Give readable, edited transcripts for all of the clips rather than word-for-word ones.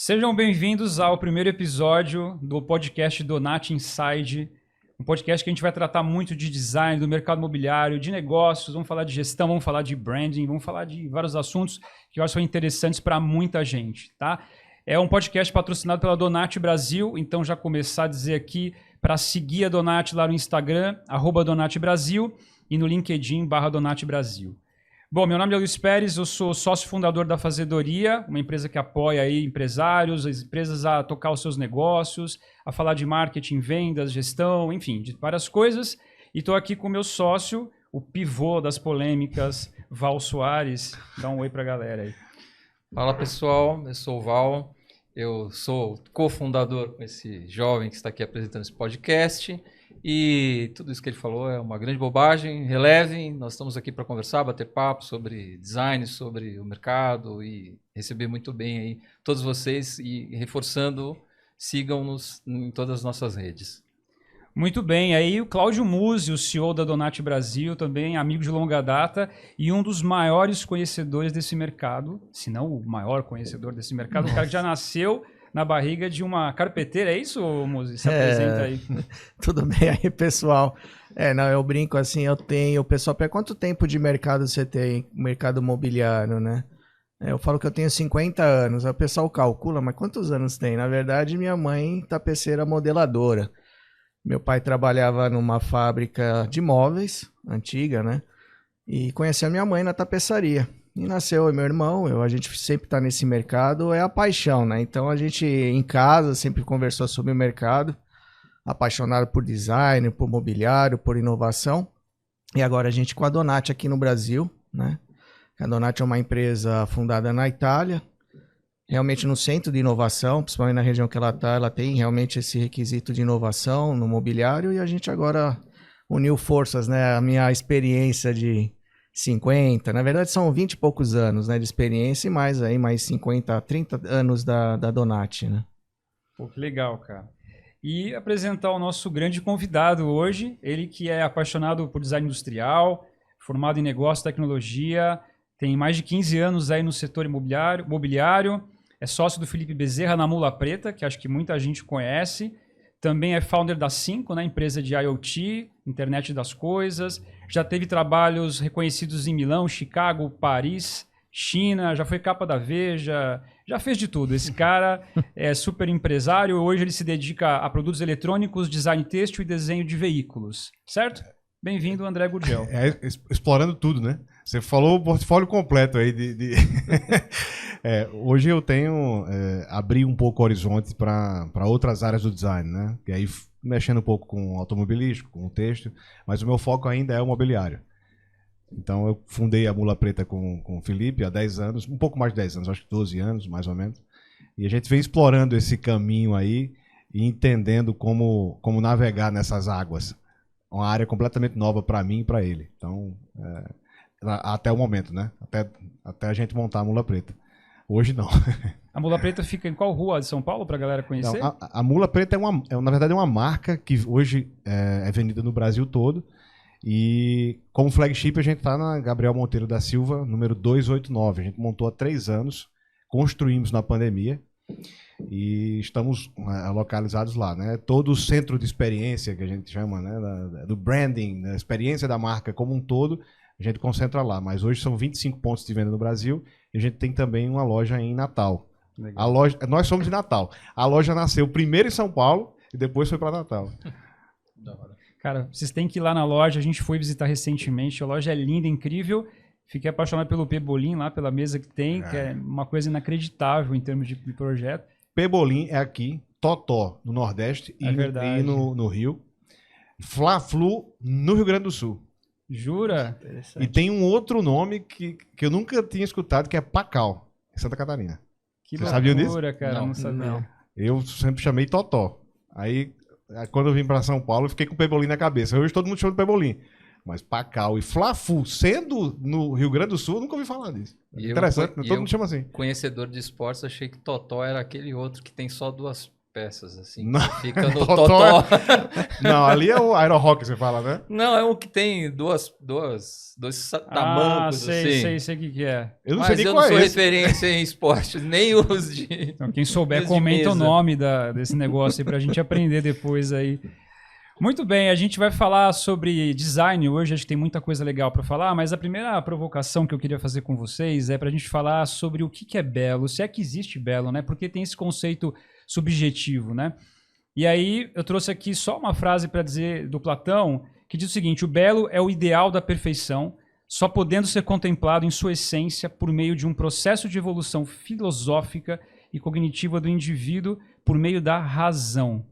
Sejam bem-vindos ao primeiro episódio do podcast Donati Inside, um podcast que a gente vai tratar muito de design, do mercado imobiliário, de negócios, vamos falar de gestão, vamos falar de branding, vamos falar de vários assuntos que eu acho que são interessantes para muita gente, tá? É um podcast patrocinado pela Donati Brasil, então já começar a dizer aqui para seguir a Donati lá no Instagram, @DonatiBrasil, e no LinkedIn, /DonatiBrasil. Bom, meu nome é Luiz Pérez, eu sou sócio fundador da Fazedoria, uma empresa que apoia aí empresários, as empresas a tocar os seus negócios, a falar de marketing, vendas, gestão, enfim, de várias coisas. E estou aqui com o meu sócio, o pivô das polêmicas, Val Soares. Dá um oi para a galera aí. Fala pessoal, eu sou o Val, eu sou cofundador com esse jovem que está aqui apresentando esse podcast. E tudo isso que ele falou é uma grande bobagem, relevem, nós estamos aqui para conversar, bater papo sobre design, sobre o mercado e receber muito bem aí todos vocês e reforçando, sigam-nos em todas as nossas redes. Muito bem, aí o Cláudio Musi, o CEO da Donati Brasil, também amigo de longa data e um dos maiores conhecedores desse mercado, se não o maior conhecedor desse mercado, Nossa. Um cara que já nasceu na barriga de uma carpeteira, é isso, Musi? Se apresenta aí. Tudo bem aí, pessoal. Não, eu brinco assim, o pessoal pergunta quanto tempo de mercado você tem, mercado imobiliário, né? Eu falo que eu tenho 50 anos, aí o pessoal calcula, mas quantos anos tem? Na verdade, minha mãe tapeceira modeladora. Meu pai trabalhava numa fábrica de móveis, antiga, né? E conheci a minha mãe na tapeçaria. E nasceu meu irmão, a gente sempre está nesse mercado, é a paixão, né? Então a gente em casa sempre conversou sobre o mercado, apaixonado por design, por mobiliário, por inovação. E agora a gente com a Donati aqui no Brasil, né? A Donati é uma empresa fundada na Itália, realmente no centro de inovação, principalmente na região que ela está, ela tem realmente esse requisito de inovação no mobiliário e a gente agora uniu forças, né? A minha experiência de 50, na verdade são 20 e poucos anos, né, de experiência e mais 50, 30 anos da Donati, né? Pô, que legal, cara. E apresentar o nosso grande convidado hoje, ele que é apaixonado por design industrial, formado em negócio e tecnologia, tem mais de 15 anos aí no setor imobiliário, é sócio do Felipe Bezerra na Mula Preta, que acho que muita gente conhece, também é founder da Cinco, né, empresa de IoT, Internet das Coisas. Já teve trabalhos reconhecidos em Milão, Chicago, Paris, China, já foi capa da Veja, já fez de tudo. Esse cara é super empresário, hoje ele se dedica a produtos eletrônicos, design têxtil e desenho de veículos, certo? Bem-vindo, André Gurgel. Explorando tudo, né? Você falou o portfólio completo aí hoje eu tenho abri um pouco o horizonte para outras áreas do design, né? E aí mexendo um pouco com o automobilístico, com o têxtil, mas o meu foco ainda é o mobiliário. Então eu fundei a Mula Preta com o Felipe há 10 anos, um pouco mais de 10 anos, acho que 12 anos mais ou menos. E a gente vem explorando esse caminho aí e entendendo como navegar nessas águas. Uma área completamente nova para mim e para ele. Então, até o momento, né? Até a gente montar a Mula Preta. Hoje não. A Mula Preta fica em qual rua de São Paulo para a galera conhecer? Não, a Mula Preta na verdade é uma marca que hoje é vendida no Brasil todo. E como flagship a gente está na Gabriel Monteiro da Silva, número 289. A gente montou há 3 anos, construímos na pandemia e estamos localizados lá, né? Todo o centro de experiência que a gente chama, né, do branding, da experiência da marca como um todo, a gente concentra lá. Mas hoje são 25 pontos de venda no Brasil e a gente tem também uma loja em Natal. Nós somos de Natal. A loja nasceu primeiro em São Paulo e depois foi para Natal. Cara, vocês têm que ir lá na loja, a gente foi visitar recentemente, a loja é linda, incrível. Fiquei apaixonado pelo Pebolim lá, pela mesa que tem, que é uma coisa inacreditável em termos de projeto. Pebolim é aqui, Totó no Nordeste e no Rio. Fla-Flu no Rio Grande do Sul. Jura? E tem um outro nome que eu nunca tinha escutado, que é Pacal, em Santa Catarina. Que Você sabia disso? Cara, não sabia. Não. Eu sempre chamei Totó. Aí, quando eu vim para São Paulo, eu fiquei com o Pebolim na cabeça. Hoje todo mundo chama de Pebolim. Mas Pacal e Fla-Flu, sendo no Rio Grande do Sul, eu nunca ouvi falar disso. Interessante, todo mundo chama assim. Conhecedor de esportes, achei que Totó era aquele outro que tem só 2 peças, assim. Não. Fica no Totó. totó. Não, ali é o Aero Rock, você fala, né? Não, é um que tem dois tamancos, assim. Sei o que é. Eu não Mas sei nem eu qual não sou é esse. referência em esportes, nem os de... Então, quem souber, Mesa de comenta o mesa. nome desse negócio aí pra gente aprender depois aí. Muito bem, a gente vai falar sobre design hoje, acho que tem muita coisa legal para falar, mas a primeira provocação que eu queria fazer com vocês é para a gente falar sobre o que é belo, se é que existe belo, né? Porque tem esse conceito subjetivo, né? E aí eu trouxe aqui só uma frase para dizer do Platão, que diz o seguinte: o belo é o ideal da perfeição, só podendo ser contemplado em sua essência por meio de um processo de evolução filosófica e cognitiva do indivíduo por meio da razão,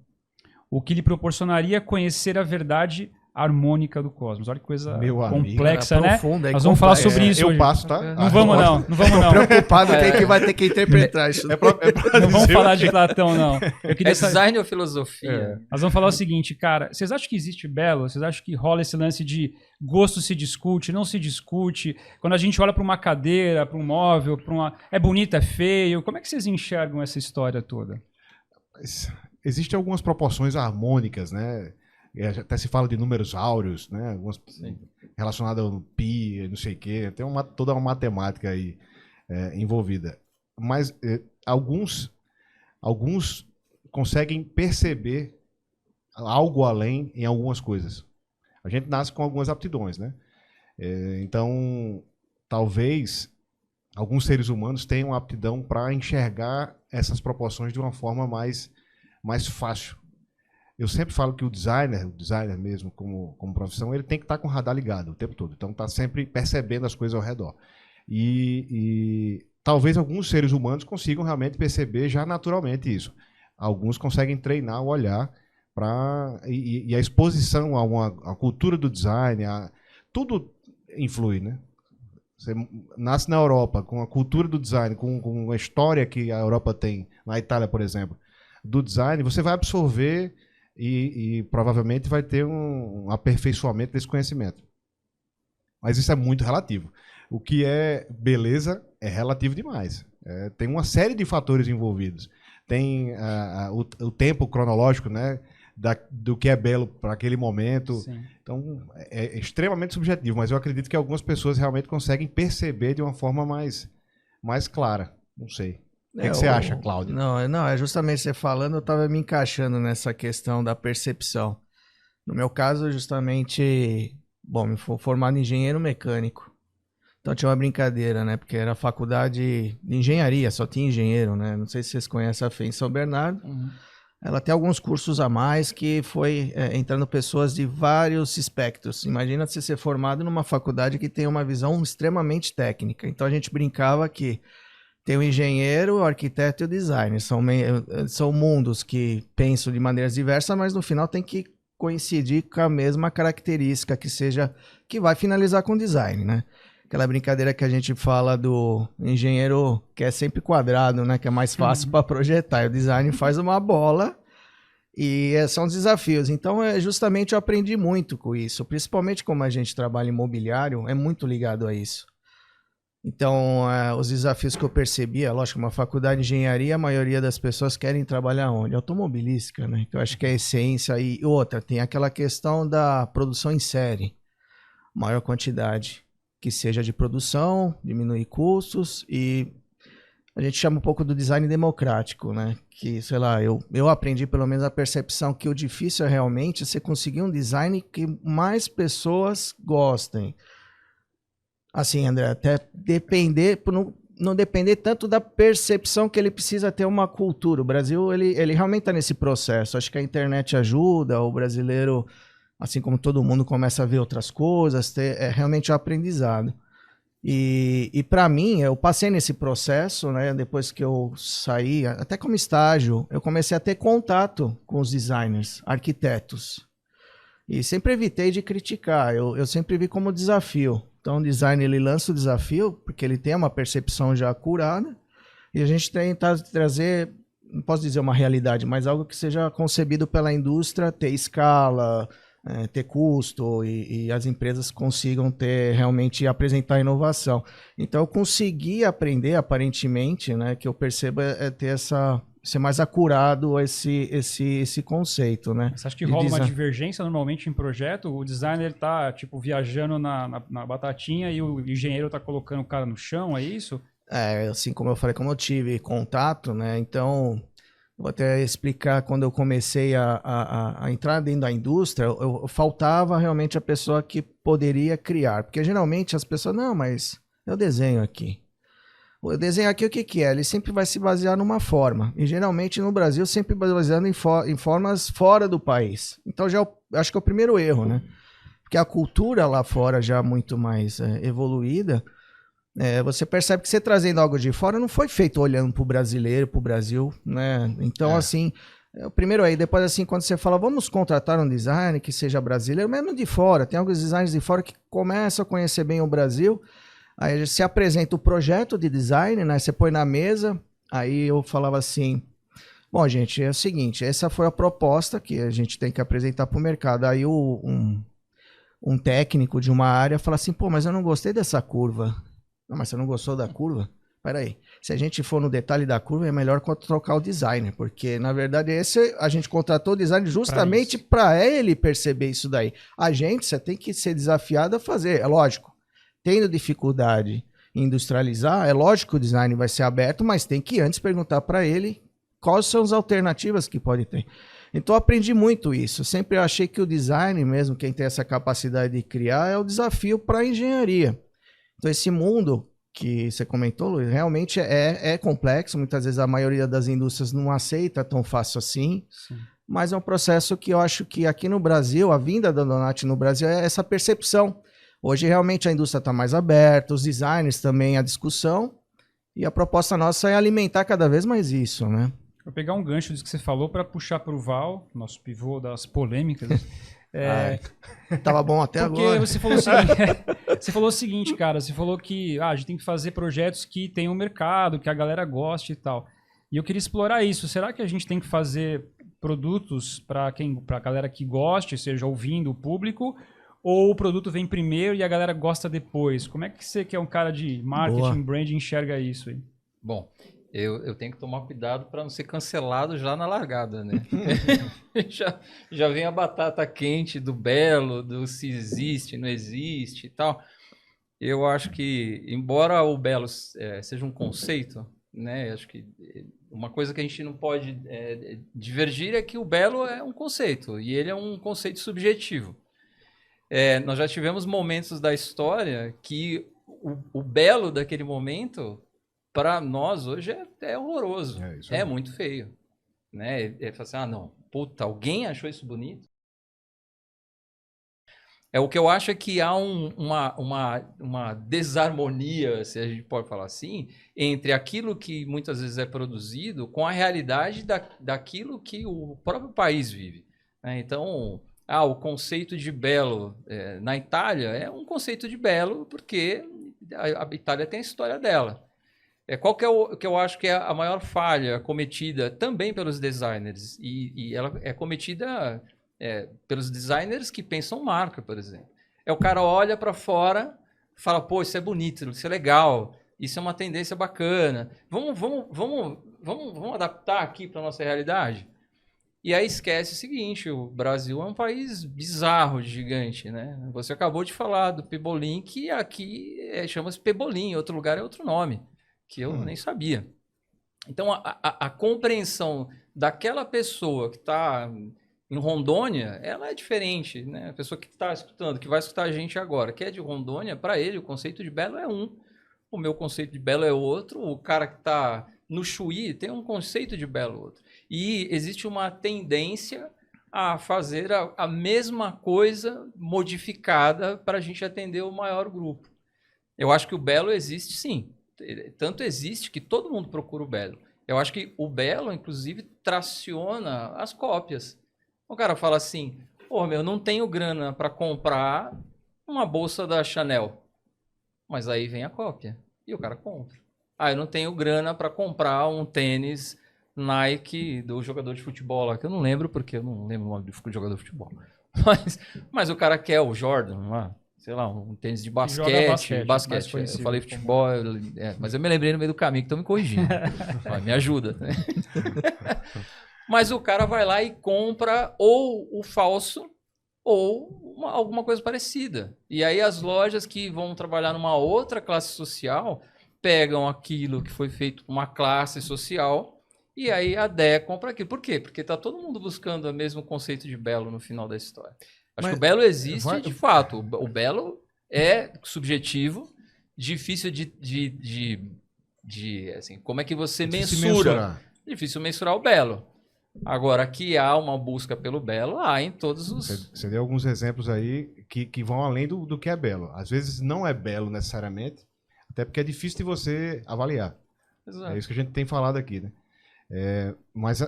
o que lhe proporcionaria conhecer a verdade harmônica do cosmos. Olha que coisa Meu amigo. complexa, né? Profunda e Nós vamos falar complexa. sobre isso Eu hoje. passo, tá? Não vamos não, não vamos não. Preocupado quem que vai ter que interpretar isso. É pra Não vamos dizer falar o de quê? Platão, não. Eu queria É saber. design ou filosofia? Nós vamos falar o seguinte, cara. Vocês acham que existe belo? Vocês acham que rola esse lance de gosto se discute, não se discute? Quando a gente olha para uma cadeira, para um móvel, para uma... é bonito, é feio? Como é que vocês enxergam essa história toda? Existem algumas proporções harmônicas, né? Até se fala de números áureos, né? Algumas relacionadas ao pi, não sei o quê. Tem toda uma matemática aí envolvida. Mas alguns conseguem perceber algo além em algumas coisas. A gente nasce com algumas aptidões, né? Então, talvez alguns seres humanos tenham aptidão para enxergar essas proporções de uma forma mais fácil. Eu sempre falo que o designer mesmo como profissão, ele tem que estar com o radar ligado o tempo todo. Então, está sempre percebendo as coisas ao redor. E talvez alguns seres humanos consigam realmente perceber já naturalmente isso. Alguns conseguem treinar o olhar e a exposição a cultura do design, tudo influi, né? Você nasce na Europa com a cultura do design, com a história que a Europa tem, na Itália, por exemplo, do design, você vai absorver e provavelmente vai ter um aperfeiçoamento desse conhecimento. Mas isso é muito relativo. O que é beleza é relativo demais. Tem uma série de fatores envolvidos. Tem o tempo cronológico, né, do que é belo para aquele momento. Sim. Então, é extremamente subjetivo, mas eu acredito que algumas pessoas realmente conseguem perceber de uma forma mais clara. Não sei. O que você acha, Cláudio? Não, é justamente você falando, eu estava me encaixando nessa questão da percepção. No meu caso, justamente, bom, me fui formado em engenheiro mecânico. Então tinha uma brincadeira, né? Porque era faculdade de engenharia, só tinha engenheiro, né? Não sei se vocês conhecem a FEM em São Bernardo. Uhum. Ela tem alguns cursos a mais que foi entrando pessoas de vários espectros. Imagina você ser formado numa faculdade que tem uma visão extremamente técnica. Então a gente brincava que tem o engenheiro, o arquiteto e o designer. São mundos que pensam de maneiras diversas, mas no final tem que coincidir com a mesma característica que vai finalizar com o design, né? Aquela brincadeira que a gente fala do engenheiro que é sempre quadrado, né? Que é mais fácil para projetar. E o design faz uma bola e são desafios. Então, justamente eu aprendi muito com isso. Principalmente como a gente trabalha em imobiliário, é muito ligado a isso. Então, os desafios que eu percebia, lógico, uma faculdade de engenharia, a maioria das pessoas querem trabalhar onde? Automobilística, né? Que eu acho que é a essência. E outra, tem aquela questão da produção em série. Maior quantidade que seja de produção, diminuir custos e a gente chama um pouco do design democrático, né? Que, sei lá, eu aprendi pelo menos a percepção que o difícil é realmente você conseguir um design que mais pessoas gostem. Assim, André, até depender, não depender tanto da percepção que ele precisa ter uma cultura. O Brasil, ele realmente está nesse processo. Acho que a internet ajuda, o brasileiro, assim como todo mundo, começa a ver outras coisas, realmente um aprendizado. E para mim, eu passei nesse processo, né? Depois que eu saí, até como estágio, eu comecei a ter contato com os designers, arquitetos. E sempre evitei de criticar, eu sempre vi como desafio. Então o design, ele lança o desafio, porque ele tem uma percepção já curada, e a gente tenta trazer, não posso dizer uma realidade, mas algo que seja concebido pela indústria, ter escala, ter custo, e as empresas consigam realmente apresentar inovação. Então eu consegui aprender, aparentemente, né, que eu percebo ter ser mais acurado esse conceito, né? Você acha que De rola uma design. divergência normalmente em projeto? O designer tá, tipo, viajando na batatinha e o engenheiro tá colocando o cara no chão, é isso? Assim como eu falei, como eu tive contato, né? Então, vou até explicar, quando eu comecei a entrar dentro da indústria, faltava realmente a pessoa que poderia criar. Porque geralmente as pessoas, não, mas eu desenho aqui. O desenho aqui, o que que é? Ele sempre vai se basear numa forma. E geralmente no Brasil, sempre baseando em formas fora do país. Então já acho que é o primeiro erro, né? Porque a cultura lá fora já é muito mais evoluída. Você percebe que você trazendo algo de fora não foi feito olhando para o brasileiro, para o Brasil, né? Então, assim, primeiro aí, depois assim, quando você fala, vamos contratar um designer que seja brasileiro, mesmo de fora, tem alguns designers de fora que começam a conhecer bem o Brasil, aí você apresenta o projeto de design, né? Você põe na mesa, aí eu falava assim, bom, gente, é o seguinte, essa foi a proposta que a gente tem que apresentar para o mercado. Aí um técnico de uma área fala assim, pô, mas eu não gostei dessa curva. Não, mas você não gostou da curva? Peraí, se a gente for no detalhe da curva, é melhor trocar o designer, porque na verdade a gente contratou o designer justamente para ele perceber isso daí. Você tem que ser desafiado a fazer, é lógico. Tendo dificuldade em industrializar, é lógico que o design vai ser aberto, mas tem que antes perguntar para ele quais são as alternativas que pode ter. Então eu aprendi muito isso. Sempre achei que o design, mesmo quem tem essa capacidade de criar, é o desafio para a engenharia. Então esse mundo que você comentou, Luiz, realmente é complexo. Muitas vezes a maioria das indústrias não aceita tão fácil assim. Sim. Mas é um processo que eu acho que aqui no Brasil, a vinda da Donati no Brasil é essa percepção. Hoje realmente a indústria está mais aberta, os designers também, a discussão. E a proposta nossa é alimentar cada vez mais isso, né? Vou pegar um gancho disso que você falou para puxar para o Val, nosso pivô das polêmicas. Tava bom até Porque agora. você falou o seguinte, você falou o seguinte, cara, você falou que a gente tem que fazer projetos que tenham mercado, que a galera goste e tal. E eu queria explorar isso. Será que a gente tem que fazer produtos para a galera que goste, seja ouvindo o público, ou o produto vem primeiro e a galera gosta depois? Como é que você, que é um cara de marketing, branding, enxerga isso aí? Bom, eu tenho que tomar cuidado para não ser cancelado já na largada, né? já vem a batata quente do belo, do se existe, não existe e tal. Eu acho que, embora o belo seja um conceito, né? Acho que uma coisa que a gente não pode divergir é que o belo é um conceito, e ele é um conceito subjetivo. Nós já tivemos momentos da história que o belo daquele momento, para nós hoje, é horroroso. É muito feio. Né? Fala assim, não, puta, alguém achou isso bonito? O que eu acho é que há uma desarmonia, se a gente pode falar assim, entre aquilo que muitas vezes é produzido com a realidade daquilo que o próprio país vive. Né? Então, o conceito de belo na Itália é um conceito de belo porque a Itália tem a história dela. Qual que é o que eu acho que é a maior falha cometida também pelos designers? E ela é cometida pelos designers que pensam marca, por exemplo. O cara olha para fora, fala, pô, isso é bonito, isso é legal, isso é uma tendência bacana. Vamos adaptar aqui para nossa realidade? E aí esquece o seguinte, o Brasil é um país bizarro, gigante, né? Você acabou de falar do Pebolim, que aqui chama-se Pebolim, em outro lugar é outro nome, que eu nem sabia. Então, a compreensão daquela pessoa que está em Rondônia, ela é diferente, né? A pessoa que está escutando, que vai escutar a gente agora, que é de Rondônia, para ele o conceito de belo é um, o meu conceito de belo é outro, o cara que está no Chuí tem um conceito de belo outro. E existe uma tendência a fazer a mesma coisa modificada para a gente atender o maior grupo. Eu acho que o belo existe sim. Tanto existe que todo mundo procura o belo. Eu acho que o belo, inclusive, traciona as cópias. O cara fala assim, pô, meu, não tenho grana para comprar uma bolsa da Chanel. Mas aí vem a cópia. E o cara compra. Eu não tenho grana para comprar um tênis Nike do jogador de futebol lá, que eu não lembro, porque eu não lembro o nome do jogador de futebol. Mas o cara quer o Jordan lá. sei lá, um tênis de joga basquete. mais Eu conhecido falei como- futebol, mas eu me lembrei no meio do caminho que estão me corrigindo. Vai, me ajuda. Né? Mas o cara vai lá e compra ou o falso ou alguma coisa parecida. E aí as lojas que vão trabalhar numa outra classe social pegam aquilo que foi feito por uma classe social e aí adequam para aquilo. Por quê? Porque tá todo mundo buscando o mesmo conceito de belo no final da história. Acho Mas que o belo existe vai- de fato. O belo é subjetivo, difícil de assim, como é que você Se mensura? mensurar. Difícil mensurar o belo. Agora, que há uma busca pelo belo, há em todos os... Você deu alguns exemplos aí que vão além do que é belo. Às vezes não é belo necessariamente, até porque é difícil de você avaliar. É isso que a gente tem falado aqui, né? Mas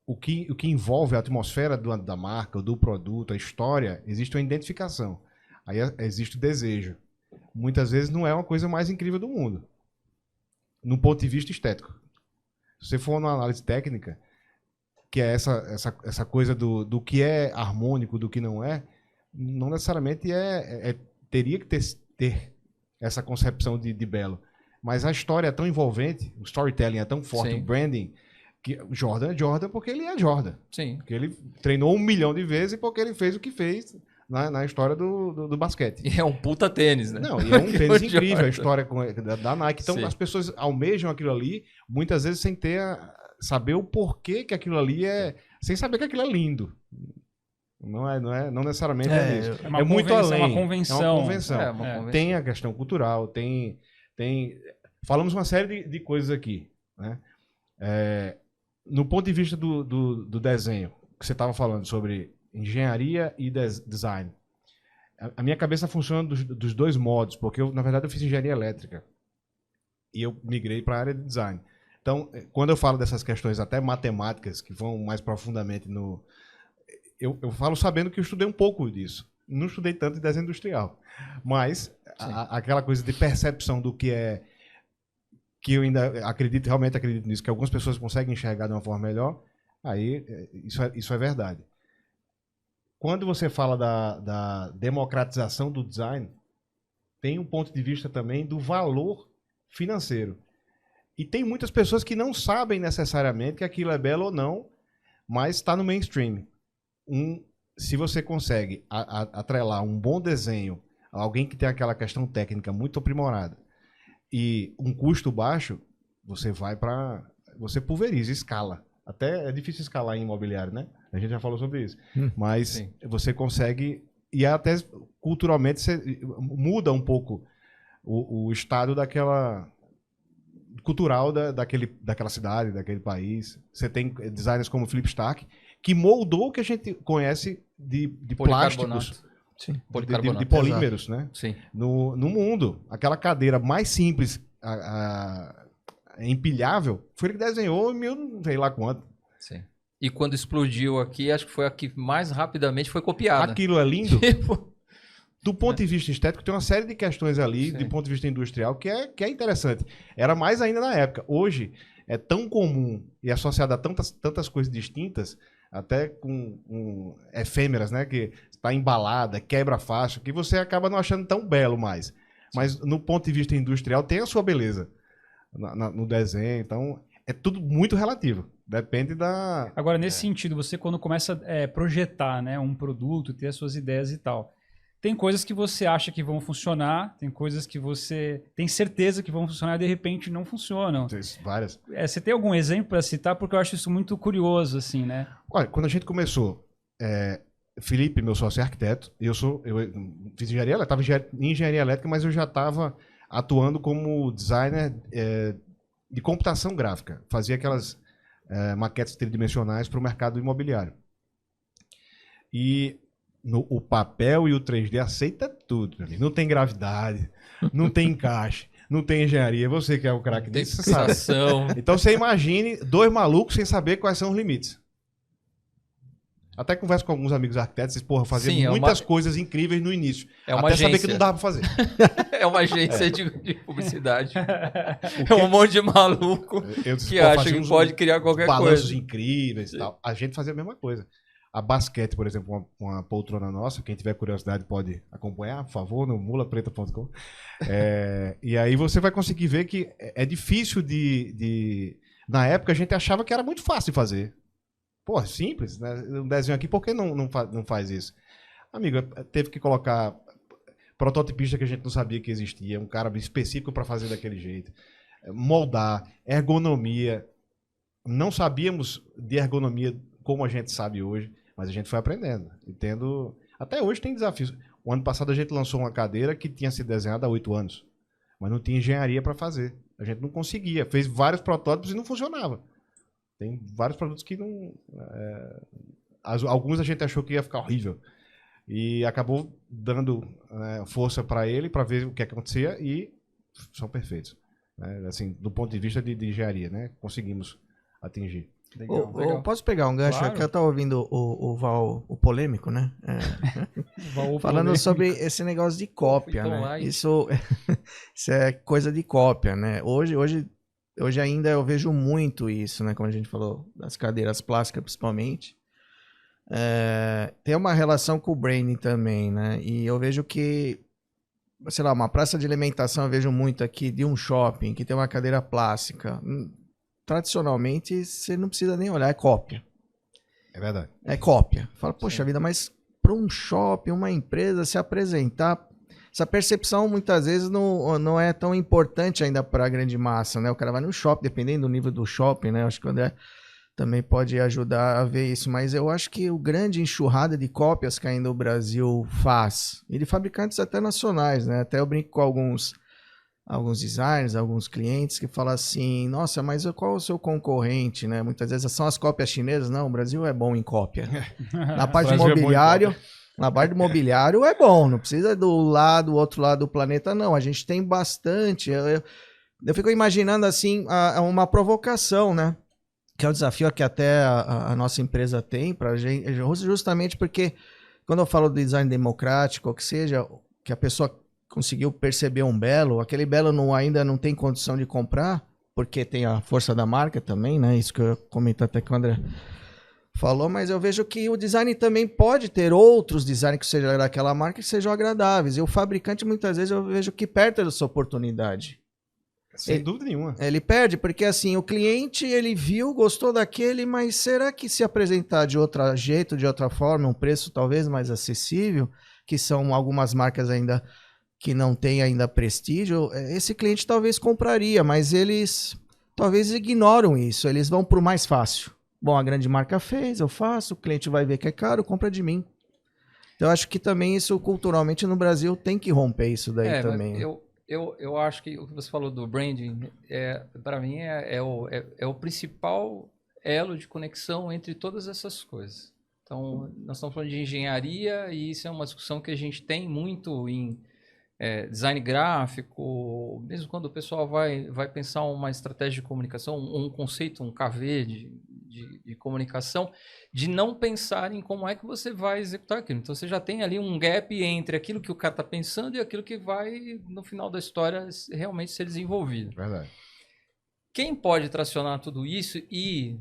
o que envolve a atmosfera da marca, do produto, a história, existe uma identificação. Aí existe o desejo. Muitas vezes não é uma coisa mais incrível do mundo, no ponto de vista estético. Se você for numa análise técnica, que é essa coisa do que é harmônico, do que não necessariamente teria que ter essa concepção de belo. Mas a história é tão envolvente, o storytelling é tão forte, Sim. o branding, que Jordan é Jordan porque ele é Jordan. Sim. Porque ele treinou 1 milhão de vezes e porque ele fez o que fez na história do basquete. E é um puta tênis, né? Não, e é um Que tênis o incrível, Jordan. a história da Nike. Então, Sim. as pessoas almejam aquilo ali, muitas vezes sem saber o porquê que aquilo ali sem saber que aquilo é lindo. Não necessariamente é isso. É uma É muito convenção, além. uma convenção. É uma convenção. É, uma convenção. Tem a questão cultural, tem... Falamos uma série de coisas aqui, né? No ponto de vista do desenho, que você estava falando sobre engenharia e design, a minha cabeça funciona dos dois modos, porque na verdade eu fiz engenharia elétrica e eu migrei para a área de design. Então, quando eu falo dessas questões até matemáticas, que vão mais profundamente eu falo sabendo que eu estudei um pouco disso. Não estudei tanto em desenho industrial, mas aquela coisa de percepção do que é, que eu ainda realmente acredito nisso, que algumas pessoas conseguem enxergar de uma forma melhor, aí isso é verdade. Quando você fala da democratização do design, tem um ponto de vista também do valor financeiro. E tem muitas pessoas que não sabem necessariamente que aquilo é belo ou não, mas está no mainstream. Se você consegue atrelar um bom desenho a alguém que tem aquela questão técnica muito aprimorada e um custo baixo, você pulveriza, escala. Até é difícil escalar em imobiliário, né? A gente já falou sobre isso. Mas Sim. você consegue, e até culturalmente você muda um pouco o estado cultural daquela cidade, daquele país. Você tem designers como Philip Stark, que moldou o que a gente conhece de plásticos, Sim. de polímeros, né? Sim. No mundo. Aquela cadeira mais simples, empilhável, foi ele que desenhou em não sei lá quanto. Sim. E quando explodiu aqui, acho que foi a que mais rapidamente foi copiada. Aquilo é lindo. Tipo, Do ponto de vista estético, tem uma série de questões ali, Sim. do ponto de vista industrial, que é interessante. Era mais ainda na época. Hoje, é tão comum e associado a tantas coisas distintas, até com efêmeras, né? Que está embalada, quebra faixa, que você acaba não achando tão belo mais. Mas, no ponto de vista industrial, tem a sua beleza no desenho. Então, é tudo muito relativo. Depende da... Agora, nesse sentido, você quando começa a projetar, né, um produto, ter as suas ideias e tal, tem coisas que você acha que vão funcionar, tem coisas que você tem certeza que vão funcionar e de repente não funcionam. Várias. Você tem algum exemplo para citar? Porque eu acho isso muito curioso, assim, né? Olha, quando a gente começou, Felipe, meu sócio, é arquiteto, eu fiz engenharia, estava em engenharia elétrica, mas eu já estava atuando como designer de computação gráfica. Fazia aquelas maquetes tridimensionais para o mercado imobiliário. E o papel e o 3D aceita tudo. Não tem gravidade, não tem encaixe, não tem engenharia. Você que é o craque disso, você sabe. Fixação. Então você imagine dois malucos sem saber quais são os limites. Até converso com alguns amigos arquitetos, porra, fazia Sim, muitas coisas incríveis no início. É uma até saber agência. que não dava pra fazer. É uma agência de publicidade. É um monte de maluco Eu disse, que pô, acha fazia que uns pode criar qualquer balanços coisa. incríveis e tal. A gente fazia a mesma coisa. a basquete, por exemplo, uma poltrona nossa, quem tiver curiosidade pode acompanhar, por favor, no mulapreta.com. E aí você vai conseguir ver que é difícil Na época a gente achava que era muito fácil de fazer. Pô, simples, né? Um desenho aqui, por que não faz isso? Amigo, teve que colocar prototipista que a gente não sabia que existia, um cara específico para fazer daquele jeito. Moldar, ergonomia. Não sabíamos de ergonomia como a gente sabe hoje, mas a gente foi aprendendo. Até hoje tem desafios. O ano passado a gente lançou uma cadeira que tinha sido desenhada há 8 anos, mas não tinha engenharia para fazer. A gente não conseguia. Fez vários protótipos e não funcionava. Tem vários produtos que não... alguns a gente achou que ia ficar horrível. E acabou dando força para ele, para ver o que acontecia, e são perfeitos. Né? Assim, do ponto de vista de engenharia, né? Conseguimos atingir. Legal. Posso pegar um gancho? Claro. Aqui eu estava ouvindo o Val, o polêmico, né? Falando sobre esse negócio de cópia, Então, né? Isso é coisa de cópia, né? Hoje ainda eu vejo muito isso, né? Como a gente falou, das cadeiras plásticas principalmente. Tem uma relação com o branding também, né? E eu vejo que, sei lá, uma praça de alimentação eu vejo muito aqui de um shopping que tem uma cadeira plástica. Tradicionalmente, você não precisa nem olhar, é cópia. É verdade. É cópia. Fala, poxa vida, mas para um shopping, uma empresa se apresentar, essa percepção muitas vezes não é tão importante ainda para a grande massa, né? O cara vai no shopping, dependendo do nível do shopping, né? Acho que o André também pode ajudar a ver isso, mas eu acho que o grande enxurrada de cópias que ainda o Brasil faz, e de fabricantes até nacionais, né? Até eu brinco com alguns designers, alguns clientes que falam assim, nossa, mas qual é o seu concorrente, né? Muitas vezes são as cópias chinesas. Não, o Brasil é bom em cópia. Na parte de mobiliário, é bom, não precisa do outro lado do planeta, não. A gente tem bastante. Eu fico imaginando assim, uma provocação, né? Que é o desafio que até a nossa empresa tem pra gente, justamente porque quando eu falo de design democrático, ou que seja, que a pessoa conseguiu perceber um belo, aquele belo ainda não tem condição de comprar, porque tem a força da marca também, né? Isso que eu comento até que o André falou, mas eu vejo que o design também pode ter outros designs que sejam daquela marca que sejam agradáveis. E o fabricante, muitas vezes, eu vejo que perde essa oportunidade. Sem dúvida nenhuma. Ele perde, porque assim, o cliente, ele viu, gostou daquele, mas será que se apresentar de outro jeito, de outra forma, um preço talvez mais acessível, que são algumas marcas ainda que não tem ainda prestígio, esse cliente talvez compraria, mas eles talvez ignoram isso, eles vão pro mais fácil. Bom, a grande marca fez, eu faço, o cliente vai ver que é caro, compra de mim. Então, eu acho que também isso, culturalmente, no Brasil, tem que romper isso daí também. Eu acho que o que você falou do branding, para mim, é o principal elo de conexão entre todas essas coisas. Então, nós estamos falando de engenharia e isso é uma discussão que a gente tem muito em design gráfico, mesmo quando o pessoal vai pensar uma estratégia de comunicação, um conceito, um KV de comunicação, de não pensar em como é que você vai executar aquilo. Então você já tem ali um gap entre aquilo que o cara está pensando e aquilo que vai, no final da história, realmente ser desenvolvido. Verdade. Quem pode tracionar tudo isso e,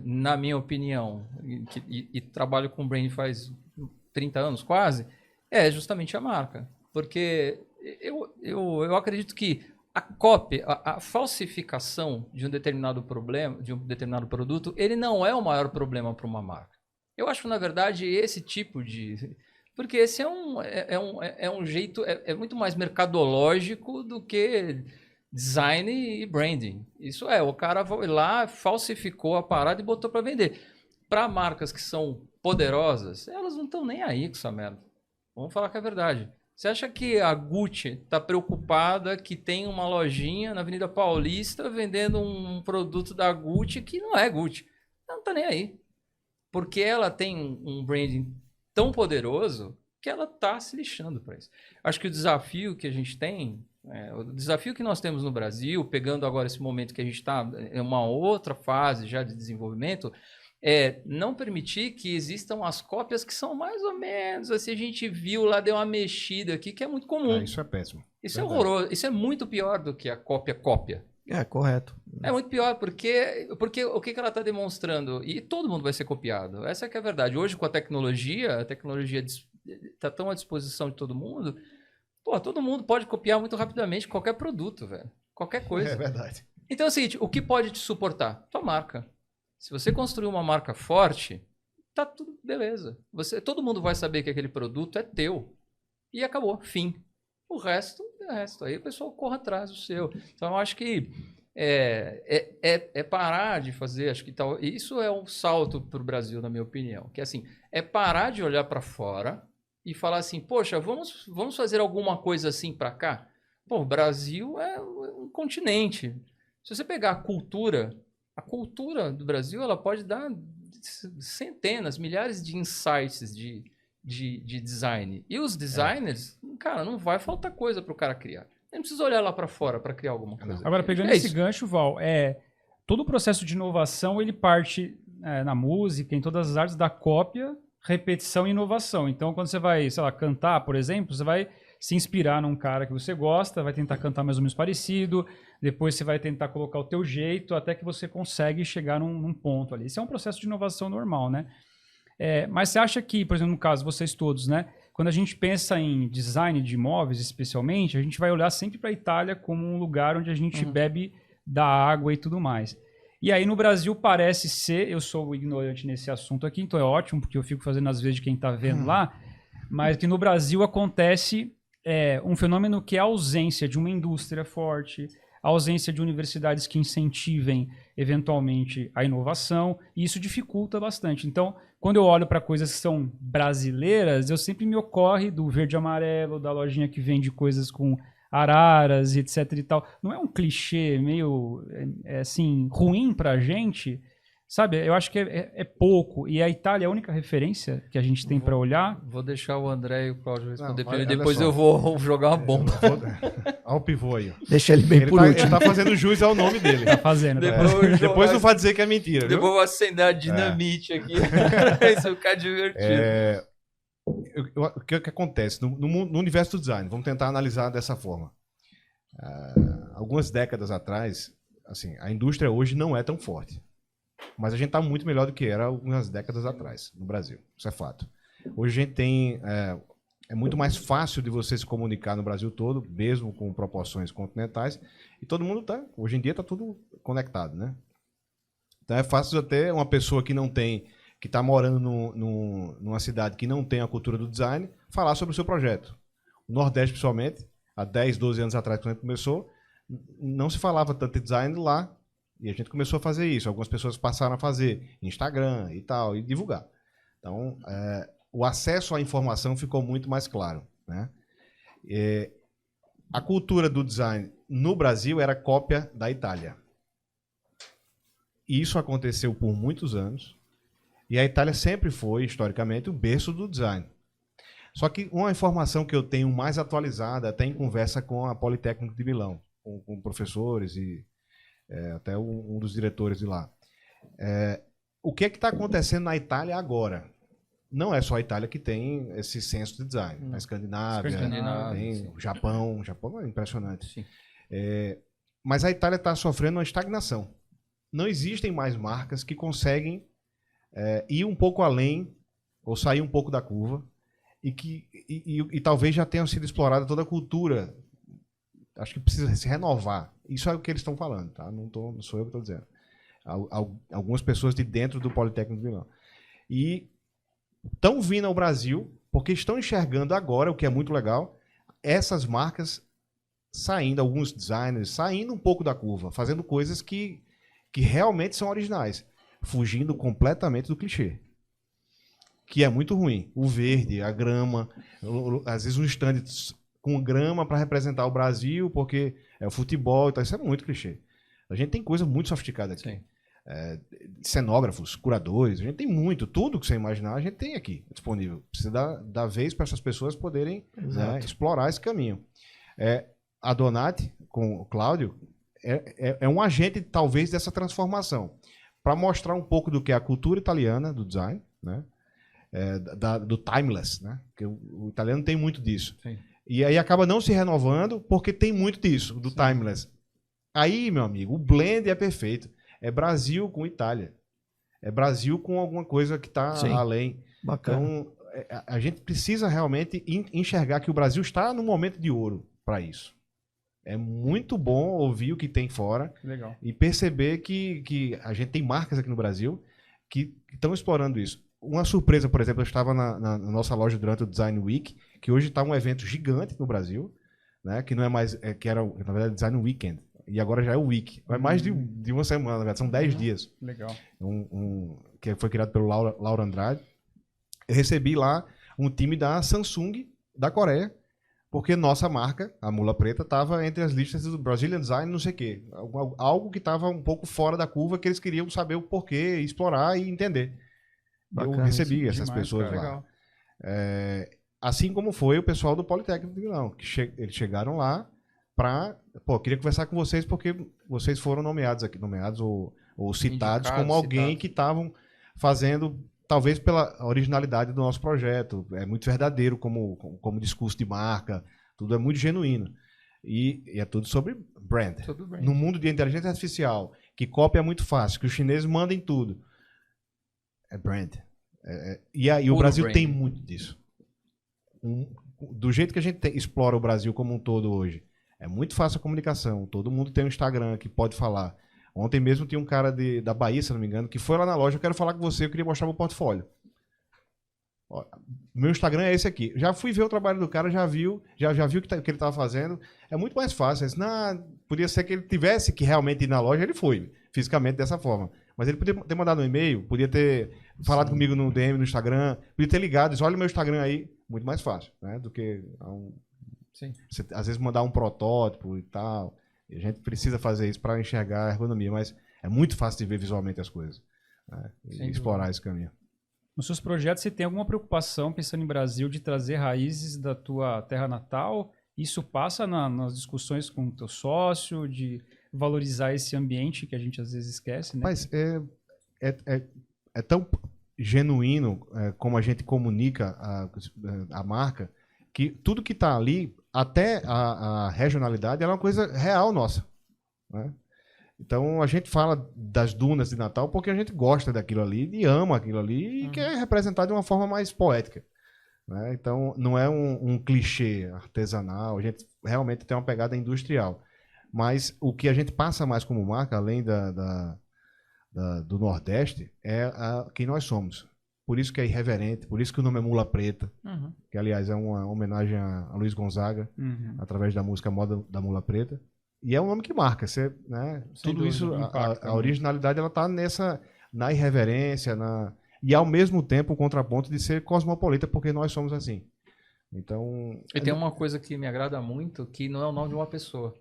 na minha opinião, e trabalho com brand faz 30 anos quase, é justamente a marca. Porque eu acredito que a cópia, a falsificação de um determinado problema, de um determinado produto, ele não é o maior problema para uma marca. Eu acho, na verdade, esse tipo de... Porque esse é um jeito... É muito mais mercadológico do que design e branding. Isso o cara foi lá, falsificou a parada e botou para vender. Para marcas que são poderosas, elas não estão nem aí com essa merda. Vamos falar que é verdade. Você acha que a Gucci está preocupada que tem uma lojinha na Avenida Paulista vendendo um produto da Gucci que não é Gucci? Ela não está nem aí. Porque ela tem um branding tão poderoso que ela está se lixando para isso. Acho que o desafio que a gente tem, o desafio que nós temos no Brasil, pegando agora esse momento que a gente está em uma outra fase já de desenvolvimento, não permitir que existam as cópias que são mais ou menos, assim, a gente viu lá, deu uma mexida aqui, que é muito comum. Isso é péssimo. Isso é horroroso, isso é muito pior do que a cópia. É, correto. É muito pior, porque o que ela está demonstrando? E todo mundo vai ser copiado. Essa é que é a verdade. Hoje, com a tecnologia está tão à disposição de todo mundo. Pô, todo mundo pode copiar muito rapidamente qualquer produto, velho. Qualquer coisa. É verdade. Então é o seguinte, o que pode te suportar? Tua marca. Se você construir uma marca forte, tá tudo beleza. Todo mundo vai saber que aquele produto é teu. E acabou, fim. O resto, aí o pessoal corre atrás do seu. Então eu acho que é parar de fazer, acho que tal. Isso é um salto para o Brasil, na minha opinião. Que assim, é parar de olhar para fora e falar assim, poxa, vamos fazer alguma coisa assim para cá? Pô, o Brasil é um continente. Se você pegar a cultura do Brasil, ela pode dar centenas, milhares de insights de design. E os designers, cara, não vai faltar coisa para o cara criar. Não precisa olhar lá para fora para criar alguma coisa. Agora, pegando esse gancho, Val, todo o processo de inovação, ele parte na música, em todas as artes, da cópia, repetição e inovação. Então, quando você vai, sei lá, cantar, por exemplo, você vai se inspirar num cara que você gosta, vai tentar cantar mais ou menos parecido, depois você vai tentar colocar o teu jeito, até que você consegue chegar num ponto ali. Isso é um processo de inovação normal, né? Mas você acha que, por exemplo, no caso, vocês todos, né? Quando a gente pensa em design de imóveis, especialmente, a gente vai olhar sempre para a Itália como um lugar onde a gente bebe da água e tudo mais. E aí no Brasil parece ser, eu sou ignorante nesse assunto aqui, então é ótimo, porque eu fico fazendo às vezes de quem está vendo lá, mas que no Brasil acontece um fenômeno que é a ausência de uma indústria forte, a ausência de universidades que incentivem eventualmente a inovação, e isso dificulta bastante. Então, quando eu olho para coisas que são brasileiras, eu sempre me ocorre do verde e amarelo, da lojinha que vende coisas com araras e etc e tal. Não é um clichê meio assim ruim para a gente, sabe? Eu acho que é pouco. E a Itália é a única referência que a gente tem para olhar. Vou deixar o André e o Cláudio responder Não, primeiro, depois eu vou jogar uma bomba. Olha o pivô aí. Ó. Deixa ele bem por último. Ele tá fazendo jus ao nome dele. Tá fazendo. Depois não vai dizer que é mentira, viu? Depois eu vou acender a dinamite aqui. Isso vai ficar divertido. O que acontece no universo do design? Vamos tentar analisar dessa forma. Algumas décadas atrás, assim, a indústria hoje não é tão forte. Mas a gente está muito melhor do que era algumas décadas atrás no Brasil. Isso é fato. Hoje a gente tem... É muito mais fácil de você se comunicar no Brasil todo, mesmo com proporções continentais. E todo mundo está... Hoje em dia está tudo conectado, né? Então é fácil até uma pessoa que não tem... que está morando numa cidade que não tem a cultura do design, falar sobre o seu projeto. O Nordeste, principalmente, há 10, 12 anos atrás, quando a gente começou, não se falava tanto de design lá. E a gente começou a fazer isso. Algumas pessoas passaram a fazer Instagram e tal, e divulgar. Então, o acesso à informação ficou muito mais claro, né? A cultura do design no Brasil era cópia da Itália. E isso aconteceu por muitos anos. E a Itália sempre foi, historicamente, o berço do design. Só que uma informação que eu tenho mais atualizada, até em conversa com a Politécnica de Milão, com professores e até um dos diretores de lá. O que é que está acontecendo na Itália agora? Não é só a Itália que tem esse senso de design. Na Escandinávia, tem o Japão. O Japão é impressionante. Sim. Mas a Itália está sofrendo uma estagnação. Não existem mais marcas que conseguem ir um pouco além ou sair um pouco da curva e talvez já tenham sido explorada toda a cultura. Acho que precisa se renovar. Isso é o que eles estão falando, tá? Não sou eu que estou dizendo. Algumas pessoas de dentro do Politécnico de Milão. E estão vindo ao Brasil porque estão enxergando agora, o que é muito legal, essas marcas saindo, alguns designers saindo um pouco da curva, fazendo coisas que realmente são originais, fugindo completamente do clichê. Que é muito ruim. O verde, a grama, às vezes um stand com grama para representar o Brasil, porque é o futebol e tal. Isso é muito clichê. A gente tem coisa muito sofisticada aqui. Cenógrafos, curadores, a gente tem muito. Tudo que você imaginar, a gente tem aqui disponível. Precisa dar vez para essas pessoas poderem, né, explorar esse caminho. A Donati, com o Cláudio, é um agente, talvez, dessa transformação. Para mostrar um pouco do que é a cultura italiana, do design, né? Do timeless, né? Porque o italiano tem muito disso. Sim. E aí acaba não se renovando porque tem muito disso, do timeless. Aí, meu amigo, o blend é perfeito. É Brasil com Itália. É Brasil com alguma coisa que está Sim. além. Bacana. Então, a gente precisa realmente enxergar que o Brasil está no momento de ouro para isso. É muito bom ouvir o que tem fora Legal. e perceber que a gente tem marcas aqui no Brasil que estão explorando isso. Uma surpresa, por exemplo, eu estava na nossa loja durante o Design Week, que hoje está um evento gigante no Brasil, né, que não é mais, que era, na verdade, Design Weekend, e agora já é o Week. É mais de uma semana, na verdade, são 10 dias. Legal. Que foi criado pelo Laura Andrade. Eu recebi lá um time da Samsung, da Coreia, porque nossa marca, a Mula Preta, estava entre as listas do Brazilian Design, não sei o quê. Algo que estava um pouco fora da curva, que eles queriam saber o porquê, explorar e entender. Bacana, eu recebi essas demais, pessoas cara. lá. Legal. Assim como foi o pessoal do Politécnico de Milão, que eles chegaram lá para... Pô, queria conversar com vocês porque vocês foram nomeados aqui, ou citados Indicados, como alguém citados. que estavam fazendo, talvez pela originalidade do nosso projeto. É muito verdadeiro como discurso de marca, tudo é muito genuíno. E é tudo sobre brand. Tudo bem. No mundo de inteligência artificial, que cópia é muito fácil, que os chineses mandem tudo, é brand. E aí o Puro Brasil brand. tem muito disso. Do jeito que a gente explora o Brasil como um todo hoje, é muito fácil a comunicação. Todo mundo tem um Instagram que pode falar. Ontem mesmo tinha um cara da Bahia, se não me engano, que foi lá na loja, eu quero falar com você, eu queria mostrar meu portfólio. Ó, meu Instagram é esse aqui. Já fui ver o trabalho do cara, já viu o que ele estava fazendo. É muito mais fácil. Podia ser que ele tivesse que realmente ir na loja, ele foi, fisicamente, dessa forma. Mas ele podia ter mandado um e-mail, podia ter falado comigo no DM, no Instagram, podia ter ligado, disse, olha o meu Instagram aí. Muito mais fácil, né? Do que Sim. você, às vezes, mandar um protótipo e tal. E a gente precisa fazer isso para enxergar a ergonomia, mas é muito fácil de ver visualmente as coisas, né? E explorar esse caminho. Nos seus projetos, você tem alguma preocupação, pensando em Brasil, de trazer raízes da tua terra natal? Isso passa nas discussões com o teu sócio, de valorizar esse ambiente que a gente às vezes esquece, né? Mas é tão genuíno como a gente comunica a marca, que tudo que está ali, até a regionalidade, é uma coisa real nossa, né? Então a gente fala das dunas de Natal porque a gente gosta daquilo ali e ama aquilo ali e quer representar de uma forma mais poética, né? Então não é um clichê artesanal, a gente realmente tem uma pegada industrial. Mas o que a gente passa mais como marca, além do Nordeste, é quem nós somos. Por isso que é irreverente, por isso que o nome é Mula Preta, que aliás é uma homenagem a Luiz Gonzaga, através da música Moda da Mula Preta. E é um nome que marca, né? Tudo dúvida, isso, impacta a originalidade, ela tá na irreverência, e ao mesmo tempo o contraponto de ser cosmopolita, porque nós somos assim. Então... E tem uma coisa que me agrada muito, que não é o nome de uma pessoa.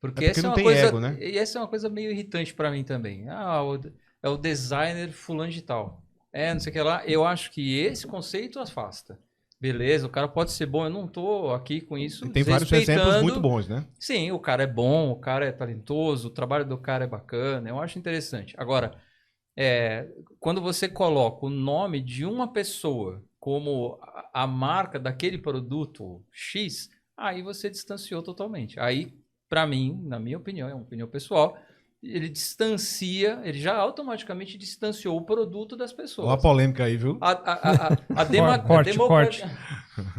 Porque porque essa não é uma tem coisa, ego, né? e essa é uma coisa meio irritante para mim também. É o designer fulano de tal. Não sei o que lá. Eu acho que esse conceito afasta. Beleza, o cara pode ser bom, eu não tô aqui com isso. E tem vários exemplos muito bons, né? Sim, o cara é bom, o cara é talentoso, o trabalho do cara é bacana, eu acho interessante. Agora, quando você coloca o nome de uma pessoa como a marca daquele produto X, aí você distanciou totalmente. Aí, para mim, na minha opinião, é uma opinião pessoal, ele já automaticamente distanciou o produto das pessoas. Olha a polêmica aí, viu? Corte.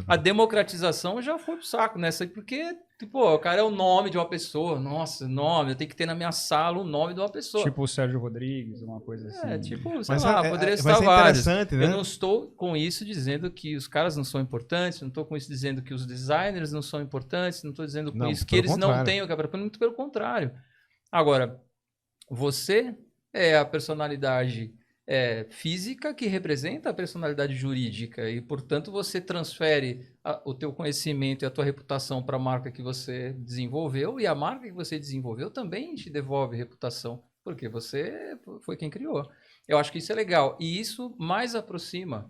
A democratização já foi pro saco nessa, porque, tipo, o cara é o nome de uma pessoa. Nossa, nome, eu tenho que ter na minha sala o nome de uma pessoa. Tipo o Sérgio Rodrigues, uma coisa assim. Tipo, sei Mas lá, poderia vai estar ser vários. interessante, né? Eu não estou com isso dizendo que os caras não são importantes, não estou com isso dizendo que os designers não são importantes, não estou dizendo com Não, isso que pelo eles não contrário. têm o que aprender, muito pelo contrário. Agora, você é a personalidade física que representa a personalidade jurídica e, portanto, você transfere o teu conhecimento e a tua reputação para a marca que você desenvolveu e a marca que você desenvolveu também te devolve reputação, porque você foi quem criou. Eu acho que isso é legal e isso mais aproxima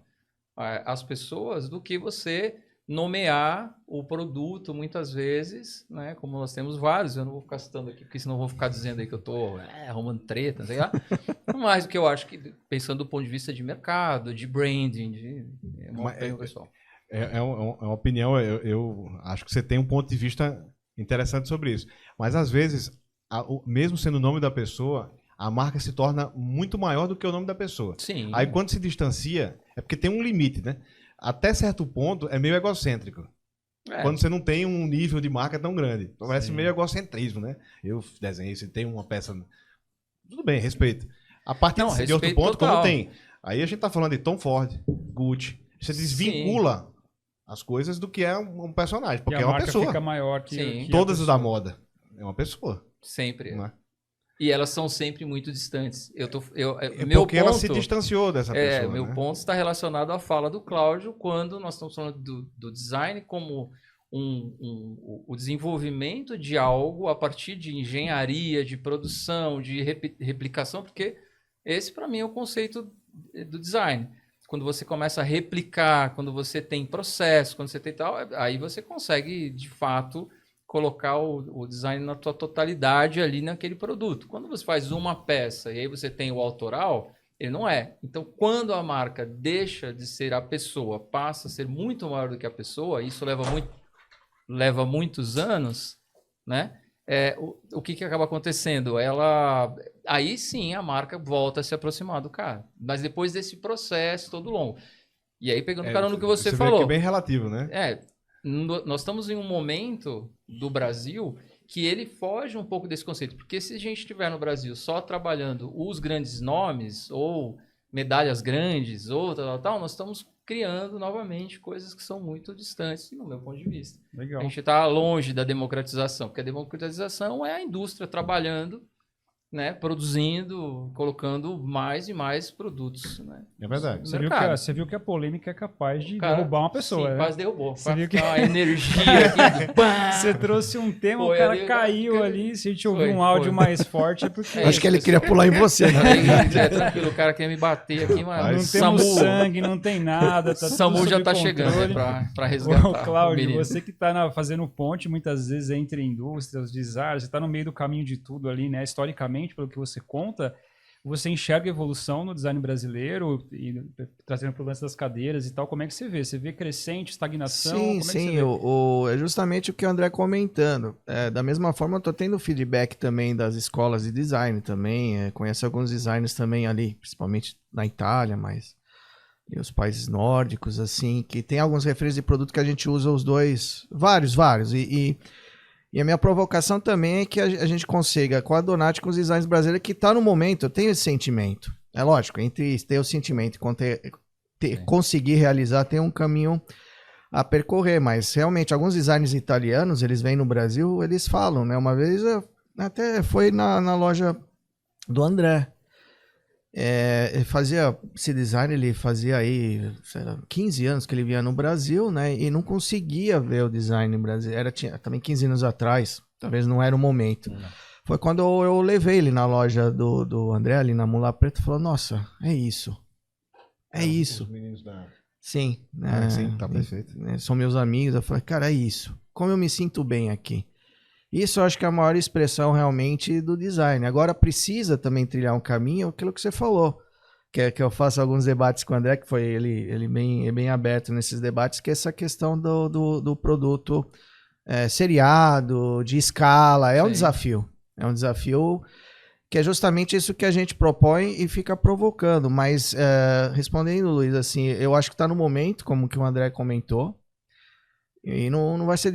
as pessoas do que você nomear o produto muitas vezes, né? Como nós temos vários, eu não vou ficar citando aqui, porque senão eu vou ficar dizendo aí que eu estou arrumando treta, não sei lá. Mas o que eu acho que, pensando do ponto de vista de mercado, de branding, é uma opinião pessoal. É uma opinião, eu acho que você tem um ponto de vista interessante sobre isso. Mas, às vezes, mesmo sendo o nome da pessoa, a marca se torna muito maior do que o nome da pessoa. Sim. Aí quando se distancia, é porque tem um limite, né? Até certo ponto é meio egocêntrico. Quando você não tem um nível de marca tão grande. Parece meio egocentrismo, né? Eu desenhei, você tem uma peça... Tudo bem, respeito. A partir de outro ponto, total. quando tem... Aí a gente tá falando de Tom Ford, Gucci. Você desvincula as coisas do que é um personagem, porque e a é uma marca pessoa. fica maior que, Sim. que Todas a as da pessoa. moda. É uma pessoa. Sempre. Não é? E elas são sempre muito distantes. É Meu porque ela ponto- se distanciou dessa pessoa. meu né? ponto está relacionado à fala do Cláudio, quando nós estamos falando do design como o desenvolvimento de algo a partir de engenharia, de produção, de replicação, porque esse, para mim, é o conceito do design. Quando você começa a replicar, quando você tem processo, quando você tem tal, aí você consegue, de fato, colocar o design na tua totalidade ali naquele produto. Quando você faz uma peça e aí você tem o autoral, ele não é. Então, quando a marca deixa de ser a pessoa, passa a ser muito maior do que a pessoa, isso leva muitos anos, né? O que acaba acontecendo? Aí sim a marca volta a se aproximar do cara. Mas depois desse processo todo longo. E aí, pegando carona no que você vê falou. que é bem relativo, né? Nós estamos em um momento do Brasil que ele foge um pouco desse conceito. Porque se a gente estiver no Brasil só trabalhando os grandes nomes, ou medalhas grandes, ou tal, nós estamos criando novamente coisas que são muito distantes, no meu ponto de vista. Legal. A gente está longe da democratização, porque a democratização é a indústria trabalhando, né, produzindo, colocando mais e mais produtos, né, É verdade. no Você viu, mercado. você viu que a polêmica é capaz de Cara, derrubar uma pessoa, sim, né? quase derrubou. Você viu que- Uma energia aqui. Pá! Você trouxe um tema, Foi o cara ali, caiu cara, ali. Se a gente ouvir foi, um áudio foi. mais forte, é porque Acho que ele queria pular em você, né? Tranquilo, o cara quer me bater aqui, não mas temos sangue, não tem nada. Tá Samu tudo já sob tá controle. chegando para resgatar. Ô, Cláudio, o menino. você que está fazendo ponte muitas vezes entre indústrias, design, você está no meio do caminho de tudo ali, né? Historicamente, pelo que você conta, você enxerga evolução no design brasileiro e trazendo para o lance das cadeiras e tal. Como é que você vê? Você vê crescente, estagnação? Sim, Como é que você sim. vê? É justamente o que o André comentando. Da mesma forma, eu estou tendo feedback também das escolas de design também. Conheço alguns designers também ali, principalmente na Itália, mas e os países nórdicos, assim, que tem alguns referências de produto que a gente usa os dois, vários. E a minha provocação também é que a gente consiga com a Donati, com os designs brasileiros, que está no momento, eu tenho esse sentimento. É lógico, entre ter o sentimento e conseguir realizar, tem um caminho a percorrer, mas realmente alguns designers italianos, eles vêm no Brasil, eles falam, né? Uma vez até foi na loja do André. Ele fazia esse design, ele fazia aí, sei lá, 15 anos que ele vinha no Brasil, né? E não conseguia ver o design no Brasil. Tinha também 15 anos atrás, talvez não era o momento. Foi quando eu levei ele na loja do André, ali na Mula Preta, e falou: nossa, é isso. É isso. Os meninos da... Sim. sim, tá perfeito. São meus amigos. Eu falei, cara, é isso. Como eu me sinto bem aqui. Isso eu acho que é a maior expressão realmente do design. Agora precisa também trilhar um caminho, aquilo que você falou. Que eu faço alguns debates com o André, que foi ele bem aberto nesses debates, que é essa questão do produto seriado, de escala. É um desafio. É um desafio que é justamente isso que a gente propõe e fica provocando. Mas, respondendo, Luiz, assim, eu acho que está no momento, como que o André comentou, e não vai ser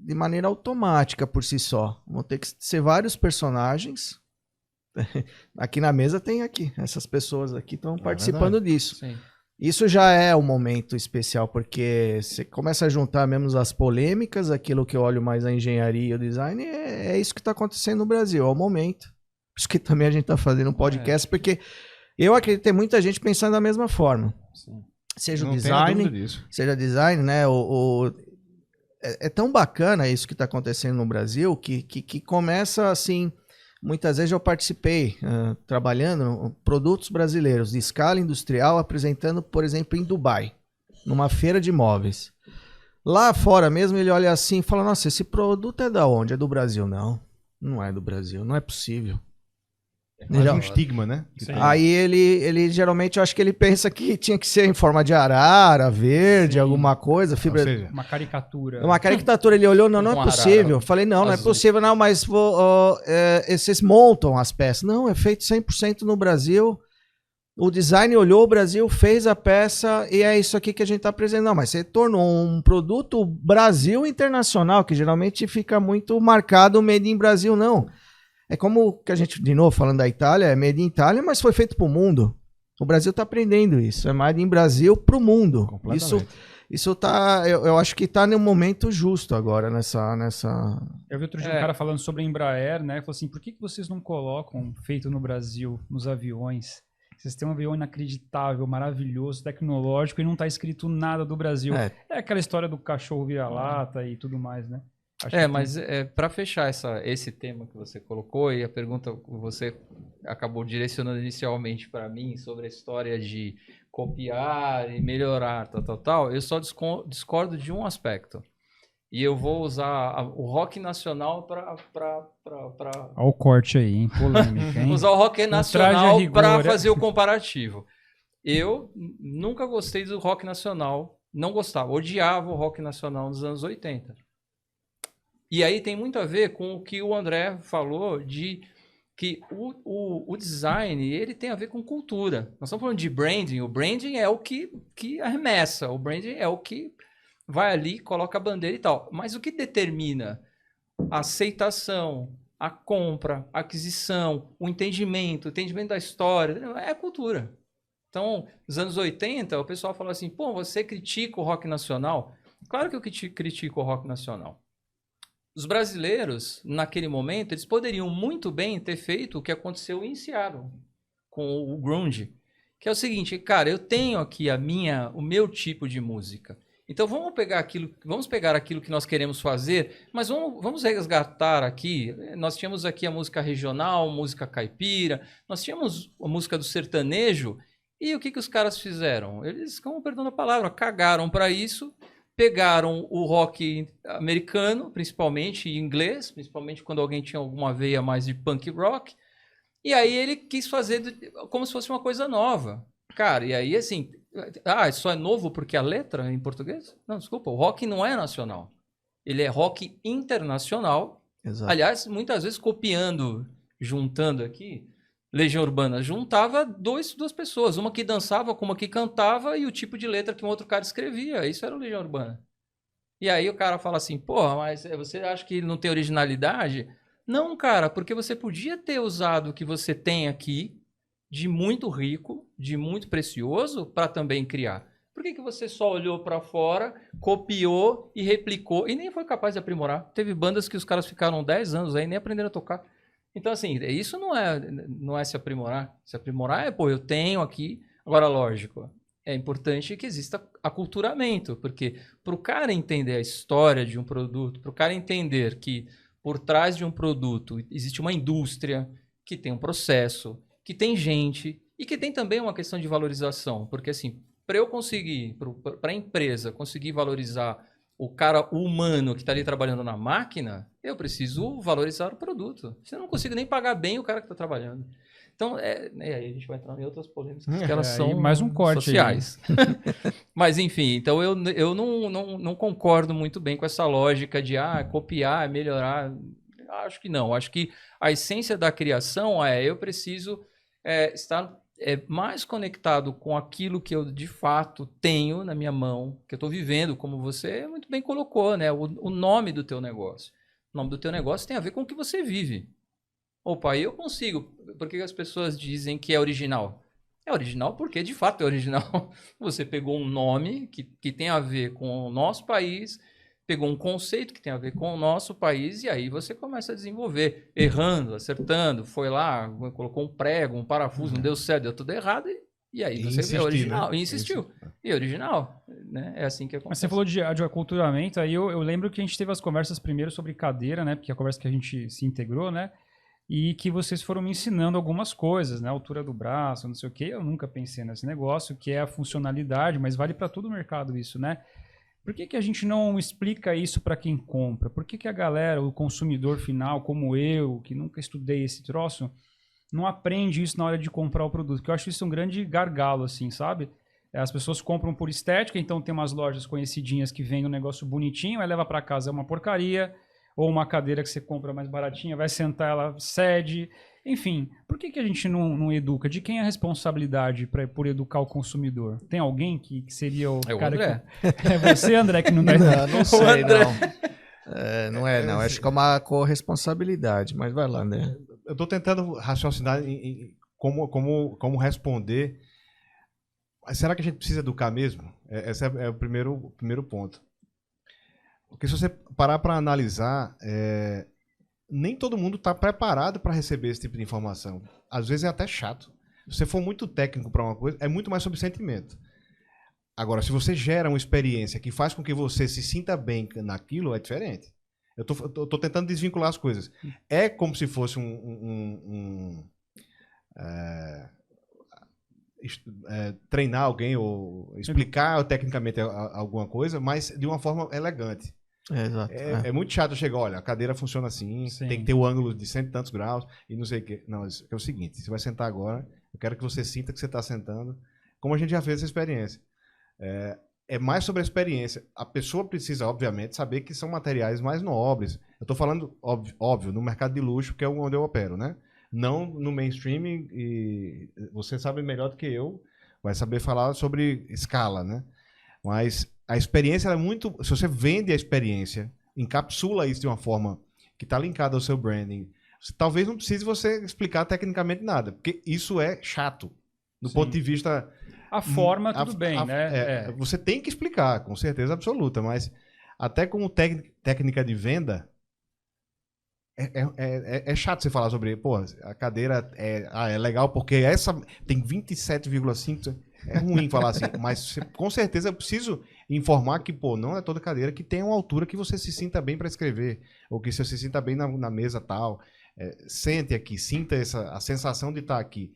de maneira automática por si só. Vão ter que ser vários personagens. Aqui na mesa tem essas pessoas aqui estão participando disso. Sim. Isso já é um momento especial, porque você começa a juntar mesmo as polêmicas, aquilo que eu olho mais a engenharia e o design, é isso que está acontecendo no Brasil, é o momento. Por isso que também a gente está fazendo um podcast, porque eu acredito que tem muita gente pensando da mesma forma. Sim. Seja o Não tenha dúvida design, disso. seja design, né? É tão bacana isso que está acontecendo no Brasil que começa assim. Muitas vezes eu participei trabalhando produtos brasileiros de escala industrial, apresentando, por exemplo, em Dubai, numa feira de imóveis. Lá fora mesmo ele olha assim e fala: nossa, esse produto é da onde? É do Brasil? Não, não é do Brasil, não é possível. Mais Não. um estigma, né? Que Sim. tem. Aí ele geralmente, eu acho que ele pensa que tinha que ser em forma de arara, verde, Sim. alguma coisa, Ou fibra. seja, Uma caricatura. Uma caricatura, ele olhou, não é Um arara possível. Eu falei, não é azul. possível, não, mas vocês montam as peças. Não, é feito 100% no Brasil. O design olhou, o Brasil fez a peça e é isso aqui que a gente está apresentando. Não, mas você tornou um produto Brasil internacional, que geralmente fica muito marcado Made in Brasil, não. É como que a gente, de novo, falando da Itália, é Made in Itália, mas foi feito para o mundo. O Brasil está aprendendo isso. É Made in Brasil para o mundo. completamente. Isso tá, eu acho que está no momento justo agora nessa. Eu vi outro dia um cara falando sobre a Embraer, né? Falou assim, por que vocês não colocam feito no Brasil, nos aviões? Vocês têm um avião inacreditável, maravilhoso, tecnológico e não tá escrito nada do Brasil. É. É aquela história do cachorro vira-lata e tudo mais, né? Acho que Mas para fechar esse tema que você colocou e a pergunta que você acabou direcionando inicialmente para mim sobre a história de copiar e melhorar, tal, eu só discordo de um aspecto. E eu vou usar o rock nacional para Olha o corte aí, hein? Polêmica, hein? usar o rock traje a nacional rigor, para fazer o comparativo. Eu nunca gostei do rock nacional, não gostava, odiava o rock nacional nos anos 80. E aí tem muito a ver com o que o André falou de que o design ele tem a ver com cultura. Nós estamos falando de branding, o branding é o que arremessa, o branding é o que vai ali, coloca a bandeira e tal. Mas o que determina a aceitação, a compra, a aquisição, o entendimento da história, é a cultura. Então, nos anos 80, o pessoal falou assim, pô, você critica o rock nacional? Claro que eu critico o rock nacional. Os brasileiros, naquele momento, eles poderiam muito bem ter feito o que aconteceu em Seattle, com o grunge, que é o seguinte, cara, eu tenho aqui o meu tipo de música. Então vamos pegar aquilo que nós queremos fazer, mas vamos resgatar aqui. Nós tínhamos aqui a música regional, música caipira, nós tínhamos a música do sertanejo, e o que os caras fizeram? Eles, como perdão a palavra, cagaram para isso. Pegaram o rock americano, principalmente, e inglês, principalmente quando alguém tinha alguma veia mais de punk rock, e aí ele quis fazer como se fosse uma coisa nova. Cara, e aí assim, só é novo porque a letra é em português? Não, desculpa, o rock não é nacional. Ele é rock internacional. Exato. Aliás, muitas vezes copiando, juntando aqui, Legião Urbana juntava duas pessoas, uma que dançava com uma que cantava e o tipo de letra que um outro cara escrevia. Isso era o Legião Urbana. E aí o cara fala assim, porra, mas você acha que não tem originalidade? Não, cara, porque você podia ter usado o que você tem aqui de muito rico, de muito precioso, para também criar. Por que você só olhou para fora, copiou e replicou e nem foi capaz de aprimorar? Teve bandas que os caras ficaram 10 anos aí nem aprenderam a tocar. Então, assim, isso não é se aprimorar. Se aprimorar pô, eu tenho aqui. Agora, lógico, é importante que exista aculturamento, porque para o cara entender a história de um produto, para o cara entender que por trás de um produto existe uma indústria que tem um processo, que tem gente e que tem também uma questão de valorização. Porque, assim, para eu conseguir, para a empresa conseguir valorizar o cara humano que está ali trabalhando na máquina, eu preciso valorizar o produto. Se eu não consigo nem pagar bem o cara que está trabalhando. Então, aí a gente vai entrar em outras polêmicas, que elas são mais um corte sociais. Mas, enfim, então eu não concordo muito bem com essa lógica de copiar, melhorar. Acho que não. Acho que a essência da criação eu preciso estar mais conectado com aquilo que eu de fato tenho na minha mão, que eu estou vivendo, como você muito bem colocou, né? O nome do teu negócio. O nome do teu negócio tem a ver com o que você vive. Opa, eu consigo. Por que as pessoas dizem que é original? É original porque de fato é original. Você pegou um nome que tem a ver com o nosso país, pegou um conceito que tem a ver com o nosso país e aí você começa a desenvolver, errando, acertando, foi lá, colocou um prego, um parafuso, não deu certo, deu tudo errado e aí você vê original, né? E insistiu. E original, né? É assim que acontece. Mas você falou de aculturamento, aí eu lembro que a gente teve as conversas primeiro sobre cadeira, né? Porque é a conversa que a gente se integrou, né? E que vocês foram me ensinando algumas coisas, né? A altura do braço, não sei o quê. Eu nunca pensei nesse negócio, que é a funcionalidade, mas vale para todo o mercado isso, né? Por que a gente não explica isso para quem compra? Por que a galera, o consumidor final, como eu, que nunca estudei esse troço, não aprende isso na hora de comprar o produto, porque eu acho isso um grande gargalo, assim, sabe? As pessoas compram por estética, então tem umas lojas conhecidinhas que vendem um negócio bonitinho, aí leva para casa, é uma porcaria, ou uma cadeira que você compra mais baratinha, vai sentar, ela cede. Enfim, por que a gente não educa? De quem é a responsabilidade por educar o consumidor? Tem alguém que seria o É o cara André. que... É você, André, que não dá... Não sei, André. não. Não. Acho que é uma corresponsabilidade, mas vai lá, André. Eu tô tentando raciocinar em como responder. Mas será que a gente precisa educar mesmo? Esse é o primeiro ponto. Porque se você parar para analisar, nem todo mundo está preparado para receber esse tipo de informação. Às vezes é até chato. Se você for muito técnico para uma coisa, é muito mais sobre sentimento. Agora, se você gera uma experiência que faz com que você se sinta bem naquilo, é diferente. Eu tô tentando desvincular as coisas. É como se fosse treinar alguém ou explicar tecnicamente alguma coisa, mas de uma forma elegante. Exato. É muito chato chegar, olha, a cadeira funciona assim, Sim. tem que ter o ângulo de cento e tantos graus e não sei o quê. Não, é o seguinte, você vai sentar agora, eu quero que você sinta que você está sentando, como a gente já fez essa experiência. É mais sobre a experiência. A pessoa precisa, obviamente, saber que são materiais mais nobres. Eu estou falando, óbvio, no mercado de luxo, que é onde eu opero, né? Não no mainstream, e você sabe melhor do que eu, vai saber falar sobre escala, né? Mas a experiência é muito... Se você vende a experiência, encapsula isso de uma forma que está linkada ao seu branding, talvez não precise você explicar tecnicamente nada, porque isso é chato. Do Sim. ponto de vista... A forma, tudo bem, né? Você tem que explicar, com certeza absoluta, mas até como técnica de venda, é chato você falar sobre, pô, a cadeira é legal porque essa tem 27,5. É ruim falar assim, mas com certeza eu preciso informar que, pô, não é toda cadeira que tem uma altura que você se sinta bem para escrever, ou que você se sinta bem na mesa tal. Sente aqui, sinta a sensação de estar aqui.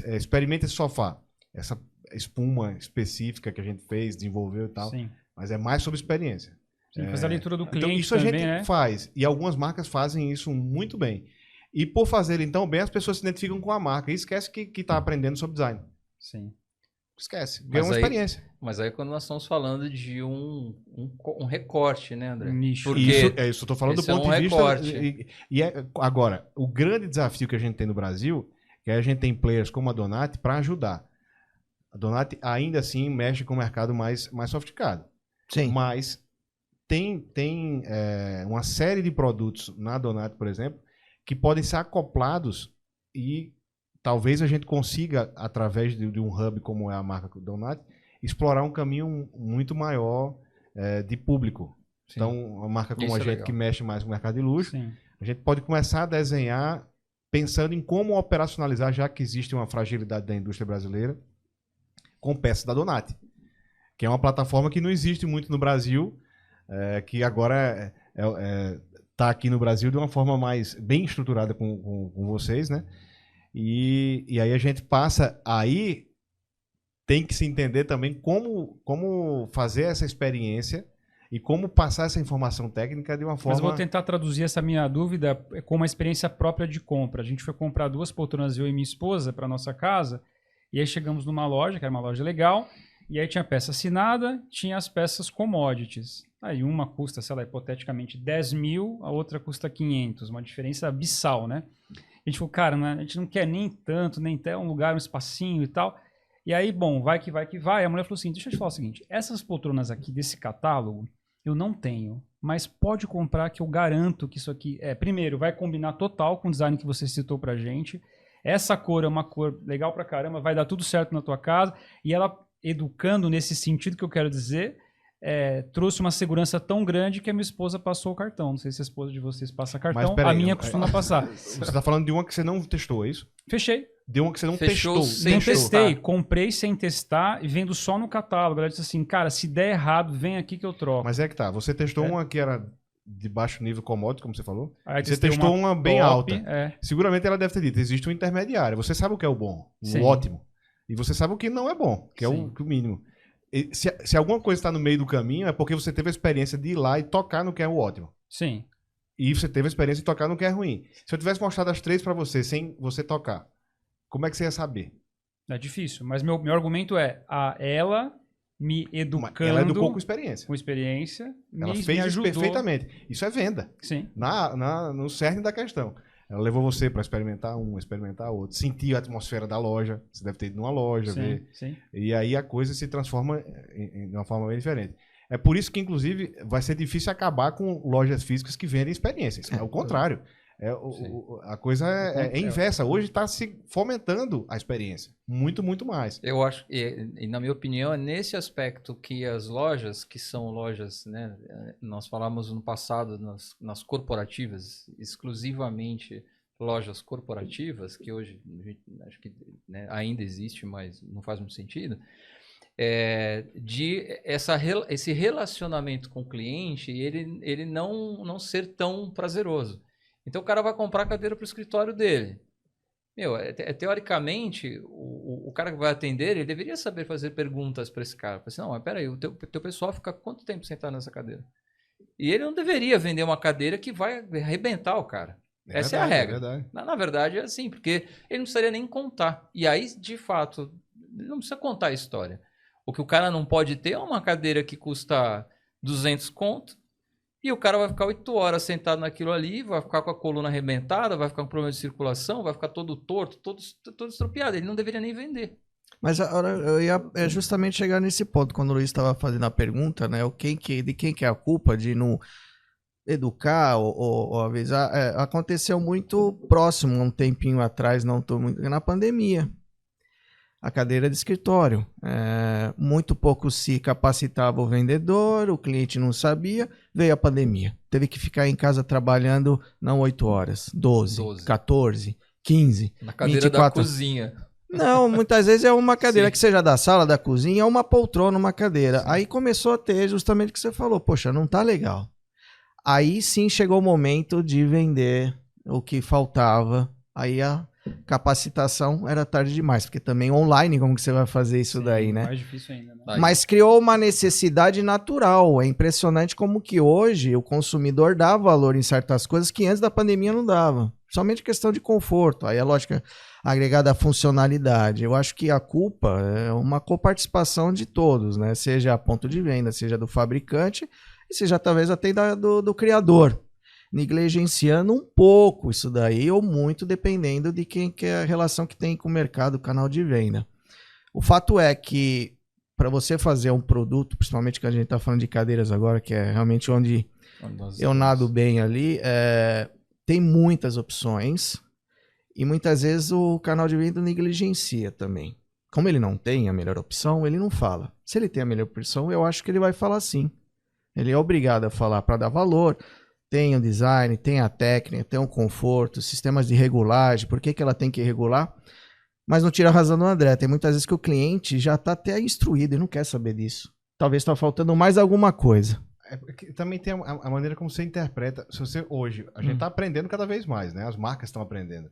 Experimente esse sofá, essa espuma específica que a gente fez, desenvolveu e tal. Sim. Mas é mais sobre experiência. Sim, fazer a leitura do cliente Então, isso também, a gente né? faz. E algumas marcas fazem isso muito bem. E por fazer então bem, as pessoas se identificam com a marca e esquece que está aprendendo sobre design. Sim. Esquece. Ganha uma experiência. Mas aí quando nós estamos falando de um recorte, né, André? Um nicho. Porque Isso, eu estou falando do esse é ponto um de vista. recorte. Agora, o grande desafio que a gente tem no Brasil é que a gente tem players como a Donati para ajudar. A Donati ainda assim mexe com o mercado mais sofisticado. Sim. Mas tem uma série de produtos na Donati, por exemplo, que podem ser acoplados e talvez a gente consiga, através de um hub como é a marca Donati, explorar um caminho muito maior de público. Sim. Então, uma marca como Isso a é gente, legal. que mexe mais com o mercado de luxo, Sim. a gente pode começar a desenhar pensando em como operacionalizar, já que existe uma fragilidade da indústria brasileira, com peças da Donati, que é uma plataforma que não existe muito no Brasil, que agora está aqui no Brasil de uma forma mais bem estruturada com vocês, né? E aí a gente passa aí, tem que se entender também como fazer essa experiência e como passar essa informação técnica de uma forma... Mas eu vou tentar traduzir essa minha dúvida com uma experiência própria de compra. A gente foi comprar 2 poltronas, eu e minha esposa, para nossa casa, e aí chegamos numa loja, que era uma loja legal, e aí tinha peça assinada, tinha as peças commodities. Aí uma custa, sei lá, hipoteticamente 10 mil, a outra custa 500, uma diferença abissal, né? A gente falou, cara, a gente não quer nem tanto, nem até um lugar, um espacinho e tal. E aí, bom, vai que vai. A mulher falou assim, deixa eu te falar o seguinte, essas poltronas aqui desse catálogo, eu não tenho, mas pode comprar que eu garanto que isso aqui, primeiro, vai combinar total com o design que você citou pra gente. Essa cor é uma cor legal pra caramba, vai dar tudo certo na tua casa. E ela, educando nesse sentido que eu quero dizer, trouxe uma segurança tão grande que a minha esposa passou o cartão. Não sei se a esposa de vocês passa cartão, peraí, a minha costuma passar. Você está falando de uma que você não testou, é isso? Fechei. De uma que você não Fechou testou. sem Nem testar. testei, comprei sem testar e vendo só no catálogo. Ela disse assim, cara, se der errado, vem aqui que eu troco. Mas é que tá, você testou uma que era de baixo nível commodity, como você falou. Aí Você testei testou uma bem top, alta. Seguramente ela deve ter dito, existe um intermediário. Você sabe o que é o bom, Sim. o ótimo. E você sabe o que não é bom, que é Sim. o mínimo. E se alguma coisa está no meio do caminho, é porque você teve a experiência de ir lá e tocar no que é o ótimo. Sim. E você teve a experiência de tocar no que é ruim. Se eu tivesse mostrado as 3 para você, sem você tocar, como é que você ia saber? É difícil, mas meu argumento é ela me educando Ela educou com experiência. com experiência, Ela me fez isso ajudou. perfeitamente. Isso é venda. Sim, No cerne da questão. Ela levou você para experimentar um, experimentar outro. Sentir a atmosfera da loja. Você deve ter ido numa loja, ver. sim. E aí a coisa se transforma de uma forma bem diferente. É por isso que, inclusive, vai ser difícil acabar com lojas físicas que vendem experiências. É o contrário. A coisa é inversa. Hoje está se fomentando a experiência. Muito, muito mais. Eu acho, e na minha opinião, é nesse aspecto que as lojas, que são lojas, né, nós falamos no passado nas corporativas, exclusivamente lojas corporativas, que hoje acho que, né, ainda existe, mas não faz muito sentido, esse relacionamento com o cliente, ele não ser tão prazeroso. Então o cara vai comprar a cadeira para o escritório dele. Teoricamente, o cara que vai atender, ele deveria saber fazer perguntas para esse cara. Assim, não, mas peraí, o teu pessoal fica quanto tempo sentado nessa cadeira? E ele não deveria vender uma cadeira que vai arrebentar o cara. Essa é a regra. Na verdade é assim, porque ele não precisaria nem contar. E aí, de fato, ele não precisa contar a história. O que o cara não pode ter é uma cadeira que custa 200 conto, e o cara vai ficar 8 horas sentado naquilo ali, vai ficar com a coluna arrebentada, vai ficar com problema de circulação, vai ficar todo torto, todo estropiado. Ele não deveria nem vender. Mas agora eu ia justamente chegar nesse ponto, quando o Luiz estava fazendo a pergunta, né? De quem que é a culpa de não educar ou avisar. Aconteceu muito próximo, um tempinho atrás, não estou muito, na pandemia. A cadeira de escritório. Muito pouco se capacitava o vendedor, o cliente não sabia, veio a pandemia. Teve que ficar em casa trabalhando não 8 horas, 12. 14, 15, na cadeira 24. da cozinha. Não, muitas vezes é uma cadeira que seja da sala, da cozinha, ou uma poltrona, uma cadeira. Sim. Aí começou a ter justamente o que você falou, poxa, não tá legal. Aí sim chegou o momento de vender o que faltava. Aí a capacitação era tarde demais, porque também online, como que você vai fazer isso daí, né? Mais difícil ainda, né? Mas criou uma necessidade natural. É impressionante como que hoje o consumidor dá valor em certas coisas que antes da pandemia não dava. Somente questão de conforto. Aí a lógica agregada à funcionalidade. Eu acho que a culpa é uma coparticipação de todos, né? Seja a ponto de venda, seja do fabricante e seja talvez até do criador. Negligenciando um pouco isso daí, ou muito, dependendo de quem que é a relação que tem com o mercado, o canal de venda. O fato é que, para você fazer um produto, principalmente que a gente está falando de cadeiras agora, que é realmente onde eu nado bem ali, tem muitas opções, e muitas vezes o canal de venda negligencia também. Como ele não tem a melhor opção, ele não fala. Se ele tem a melhor opção, eu acho que ele vai falar sim. Ele é obrigado a falar para dar valor. Tem o design, tem a técnica, tem o conforto, sistemas de regulagem, por que ela tem que regular? Mas não tira a razão do André, tem muitas vezes que o cliente já está até instruído e não quer saber disso. Talvez está faltando mais alguma coisa. Também tem a maneira como você interpreta. Se você hoje, a gente está aprendendo cada vez mais, né? As marcas estão aprendendo.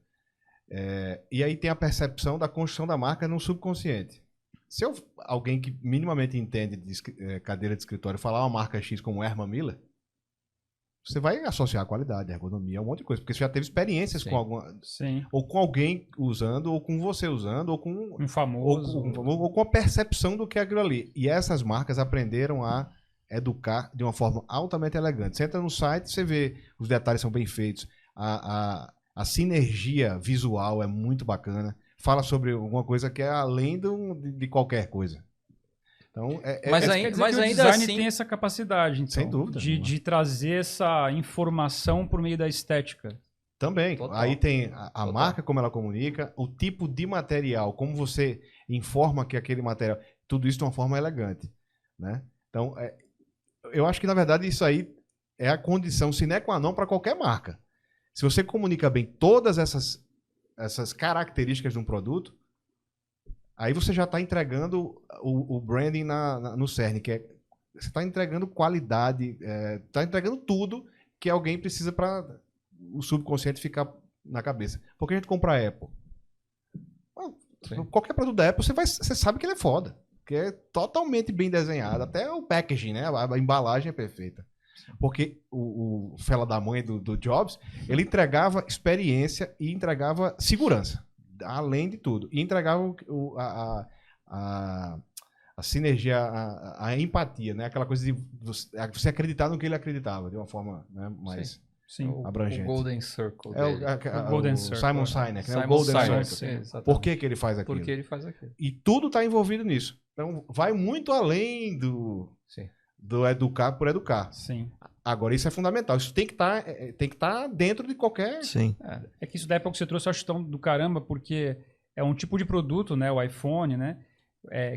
E aí tem a percepção da construção da marca no subconsciente. Se alguém que minimamente entende de cadeira de escritório falar uma marca X como Herman Miller, você vai associar a qualidade, a ergonomia, um monte de coisa. Porque você já teve experiências com alguma... Sim. Ou com alguém usando, ou com você usando, ou com... Um famoso. Ou com a percepção do que é aquilo ali. E essas marcas aprenderam a educar de uma forma altamente elegante. Você entra no site, você vê os detalhes são bem feitos. A sinergia visual é muito bacana. Fala sobre alguma coisa que é além de qualquer coisa. Então, mas ainda assim tem essa capacidade, então, sem dúvida, de trazer essa informação por meio da estética. Também. Total. Aí tem a marca, como ela comunica, o tipo de material, como você informa que aquele material, tudo isso de uma forma elegante, né? Então, eu acho que, na verdade, isso aí é a condição sine qua non para qualquer marca. Se você comunica bem todas essas características de um produto, aí você já está entregando o branding no cerne, que você está entregando qualidade, está entregando tudo que alguém precisa para o subconsciente ficar na cabeça. Por que a gente compra a Apple? Qualquer produto da Apple, você sabe que ele é foda, que é totalmente bem desenhado, até o packaging, né? A embalagem é perfeita. Porque o fela da mãe do Jobs, ele entregava experiência e entregava segurança, além de tudo. E entregava a sinergia, a empatia, né? Aquela coisa de você acreditar no que ele acreditava, de uma forma, né, mais Sim. abrangente. O Golden Circle É dele. O Golden Circle, Simon né? Sinek, né? Simon O Golden Sinek, Circle. sim, exatamente. Por que ele faz aquilo? Porque ele faz aquilo. E tudo está envolvido nisso. Então, vai muito além Sim. do educar por educar. Sim. Agora, isso é fundamental. Isso tem que estar dentro de qualquer... Sim. É que isso da Apple que você trouxe, eu acho tão do caramba, porque é um tipo de produto, né, o iPhone, né,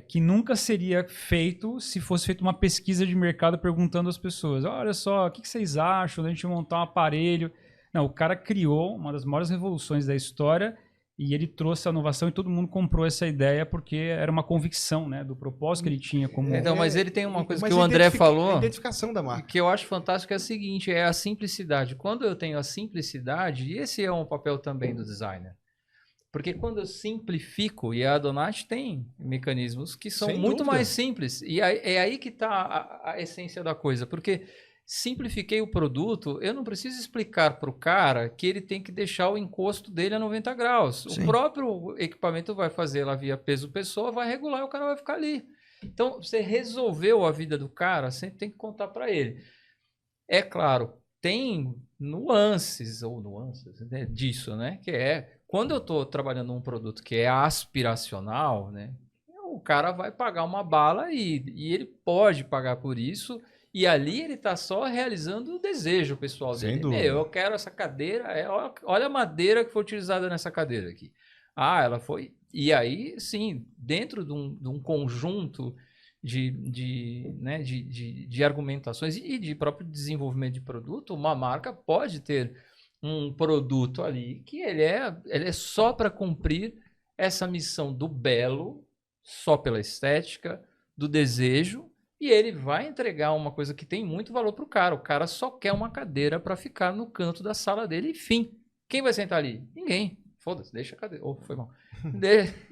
que nunca seria feito se fosse feita uma pesquisa de mercado perguntando às pessoas, olha só, o que vocês acham da gente montar um aparelho? Não, o cara criou uma das maiores revoluções da história e ele trouxe a inovação e todo mundo comprou essa ideia porque era uma convicção, né, do propósito que ele tinha como... Então, mas ele tem uma coisa Mas que o André a falou, identificação da marca. que eu acho fantástico, é a seguinte, é a simplicidade. Quando eu tenho a simplicidade, e esse é um papel também do designer, porque quando eu simplifico, e a Donati tem mecanismos que são Sem muito dúvida. mais simples, e é aí que está a essência da coisa, porque simplifiquei o produto, eu não preciso explicar para o cara que ele tem que deixar o encosto dele a 90 graus. Sim. O próprio equipamento vai fazer lá via peso-pessoa, vai regular e o cara vai ficar ali. Então, você resolveu a vida do cara, sempre tem que contar para ele. É claro, tem nuances né, disso, né? Que é, quando eu estou trabalhando um produto que é aspiracional, né? O cara vai pagar uma bala e ele pode pagar por isso, e ali ele está só realizando o desejo pessoal Sem dele. dúvida. Eu quero essa cadeira, olha a madeira que foi utilizada nessa cadeira aqui. Ah, ela foi... E aí, sim, dentro de um conjunto de argumentações e de próprio desenvolvimento de produto, uma marca pode ter um produto ali que ele é só para cumprir essa missão do belo, só pela estética, do desejo, e ele vai entregar uma coisa que tem muito valor para o cara. O cara só quer uma cadeira para ficar no canto da sala dele e fim. Quem vai sentar ali? Ninguém. Foda-se, deixa a cadeira. Oh, foi mal.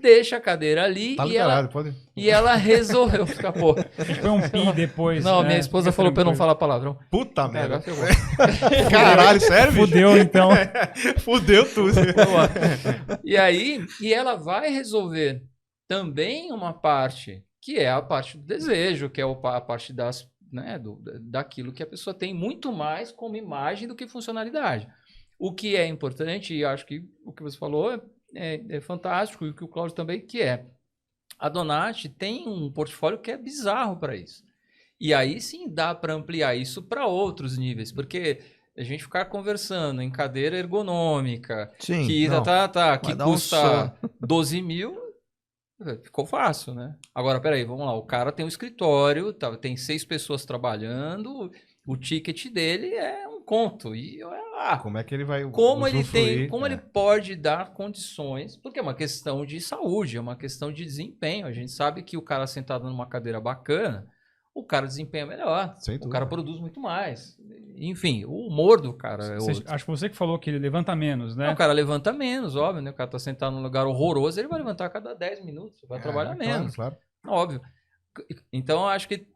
Deixa a cadeira ali Tá e ela... liberado, pode... E ela resolveu ficar, pô. Foi um pi depois. Não, né? minha esposa Fica falou pra eu não tranquilo. falar palavrão. Puta merda. Agora ferrou. Caralho, sério, bicho? Fudeu, então. Fudeu tudo. E aí, ela vai resolver também uma parte, que é a parte do desejo, que é a parte daquilo que a pessoa tem muito mais como imagem do que funcionalidade. O que é importante, e acho que o que você falou é fantástico, e o que o Cláudio também, que é a Donati tem um portfólio que é bizarro para isso. E aí sim dá para ampliar isso para outros níveis, porque a gente ficar conversando em cadeira ergonômica, Sim, que, não. que dar um custa 12 mil, ficou fácil, né? Agora, peraí, vamos lá. O cara tem um escritório, tem 6 pessoas trabalhando, o ticket dele é um conto. E Como é que ele vai como usufruir, ele pode dar condições, porque é uma questão de saúde, é uma questão de desempenho. A gente sabe que o cara sentado numa cadeira bacana, o cara desempenha melhor, Sem o dúvida. cara produz muito mais. Enfim, o humor do cara é outro. Acho que você que falou que ele levanta menos, né? O cara levanta menos, óbvio, né? O cara tá sentado num lugar horroroso, ele vai levantar a cada 10 minutos, vai trabalhar menos. Claro. Óbvio. Então, eu acho que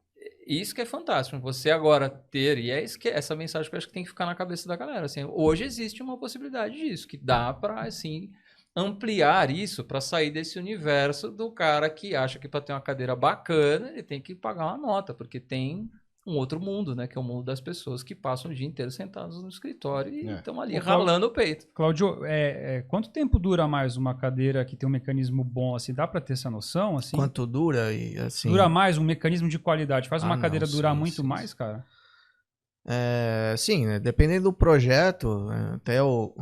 isso que é fantástico. Você agora ter, e é isso essa mensagem que eu acho que tem que ficar na cabeça da galera. Assim, hoje existe uma possibilidade disso, que dá para assim, ampliar isso, para sair desse universo do cara que acha que para ter uma cadeira bacana, ele tem que pagar uma nota, porque tem um outro mundo, né? Que é o mundo das pessoas que passam o dia inteiro sentados no escritório e estão ali ralando o peito. Cláudio, quanto tempo dura mais uma cadeira que tem um mecanismo bom? Assim, dá para ter essa noção? Assim? Quanto dura e assim... Dura mais um mecanismo de qualidade? Faz uma cadeira durar muito sim. mais, cara? Sim, né? Dependendo do projeto, até o